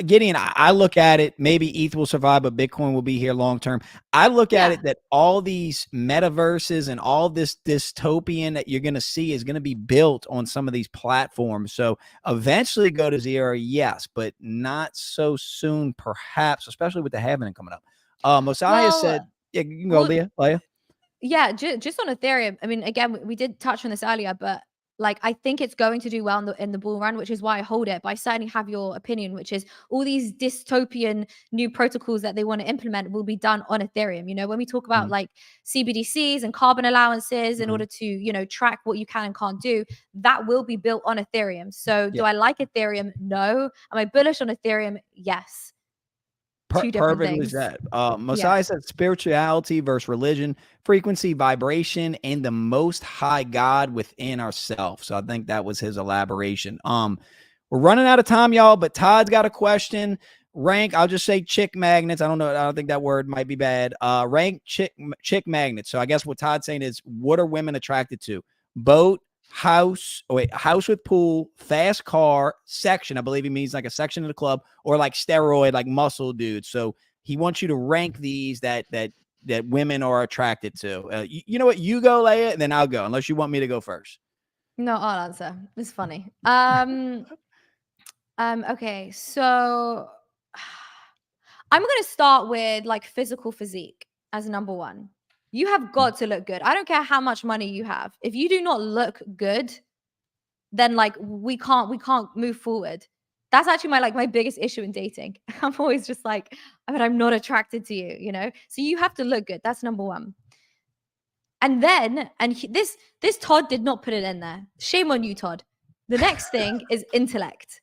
Gideon, I look at it. Maybe ETH will survive, but Bitcoin will be here long term. I look at Yeah. it that all these metaverses and all this dystopian that you're going to see is going to be built on some of these platforms. So eventually go to zero, yes, but not so soon, perhaps, especially with the halving coming up. Mosiah Well, said, "Yeah, you can go, well, Leah." yeah, just on Ethereum. I mean, again, we did touch on this earlier, but Like, I think it's going to do well in the bull run, which is why I hold it. But I certainly have your opinion, which is all these dystopian new protocols that they want to implement will be done on Ethereum. You know, when we talk about like CBDCs and carbon allowances in order to, you know, track what you can and can't do, that will be built on Ethereum. So do I like Ethereum? No. Am I bullish on Ethereum? Yes. Two different Perfectly things. said. Messiah said spirituality versus religion, frequency, vibration, and the most high God within ourselves. So I think that was his elaboration. We're running out of time, y'all, but Todd's got a question. Rank, I'll just say chick magnets. I don't know. I don't think that word might be bad. Rank chick magnets. So I guess what Todd's saying is, what are women attracted to? Boat, house with pool, fast car, section. I believe he means like a section of the club, or like steroid, like muscle dudes. So he wants you to rank these that women are attracted to. You know what? You go, Layah, and then I'll go, unless you want me to go first. No, I'll answer. It's funny. Okay, so I'm gonna start with like physical physique as number one. You have got to look good. I don't care how much money you have. If you do not look good, then like we can't move forward. That's actually my biggest issue in dating. I'm always just like, but I'm not attracted to you, you know? So you have to look good. That's number one. And then, this Todd did not put it in there. Shame on you, Todd. The next thing is intellect.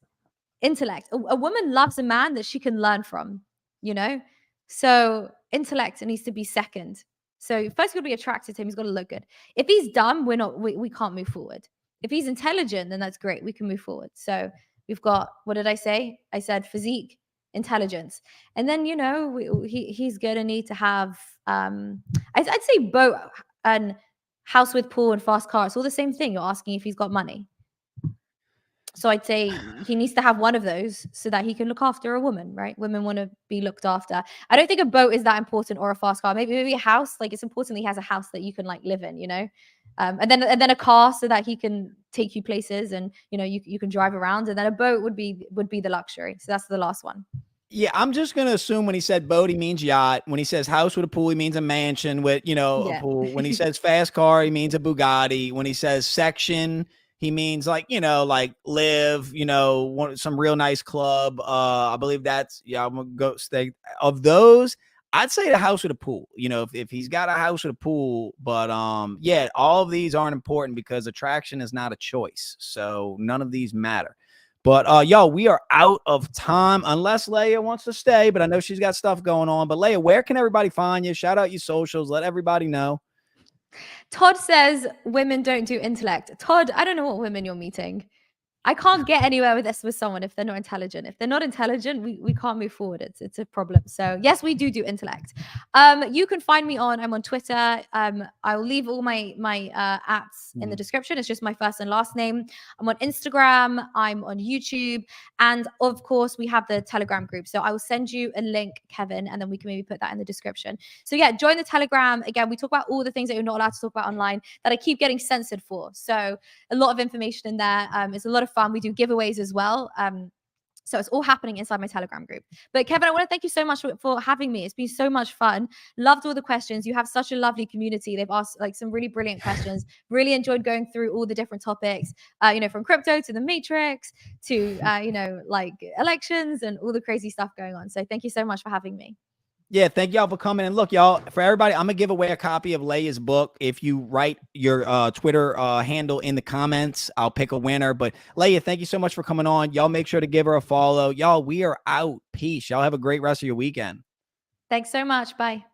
Intellect. A woman loves a man that she can learn from, you know? So intellect needs to be second. So first, got to be attracted to him. He's got to look good. If he's dumb, we can't move forward. If he's intelligent, then that's great. We can move forward. So we've got, what did I say? I said physique, intelligence. And then, you know, he's going to need to have, I'd say boat and house with pool and fast car. It's all the same thing. You're asking if he's got money. So I'd say he needs to have one of those so that he can look after a woman, right? Women want to be looked after. I don't think a boat is that important, or a fast car. Maybe a house. Like, it's important that he has a house that you can like live in, you know, and then a car so that he can take you places, and you know you can drive around. And then a boat would be the luxury. So that's the last one. Yeah, I'm just going to assume when he said boat, he means yacht. When he says house with a pool, he means a mansion with, you know, a pool. When he says fast car, he means a Bugatti. When he says section, he means like, you know, like live, you know, some real nice club. I believe that's, I'm going to go stay. Of those, I'd say the house with a pool, you know, if he's got a house with a pool. But yeah, all of these aren't important because attraction is not a choice. So none of these matter. But y'all, we are out of time unless Layah wants to stay, but I know she's got stuff going on. But Layah, where can everybody find you? Shout out your socials. Let everybody know. Todd says women don't do intellect. Todd, I don't know what women you're meeting. I can't get anywhere with this with someone if they're not intelligent. If they're not intelligent, we can't move forward. It's a problem. So yes, we do intellect. You can find me I'm on Twitter. I'll leave all my apps in the description. It's just my first and last name. I'm on Instagram. I'm on YouTube, and of course we have the Telegram group. So I will send you a link, Kevin, and then we can maybe put that in the description. So yeah, join the Telegram. Again, we talk about all the things that you're not allowed to talk about online that I keep getting censored for. So a lot of information in there. It's a lot of fun. We do giveaways as well. So it's all happening inside my Telegram group. But Kevin, I want to thank you so much for having me. It's been so much fun. Loved all the questions. You have such a lovely community. They've asked like some really brilliant questions. Really enjoyed going through all the different topics, you know, from crypto to the matrix to, you know, like elections and all the crazy stuff going on. So thank you so much for having me. Yeah, thank y'all for coming. And look, y'all, for everybody, I'm going to give away a copy of Layah's book. If you write your Twitter handle in the comments, I'll pick a winner. But Layah, thank you so much for coming on. Y'all make sure to give her a follow. Y'all, we are out. Peace. Y'all have a great rest of your weekend. Thanks so much. Bye.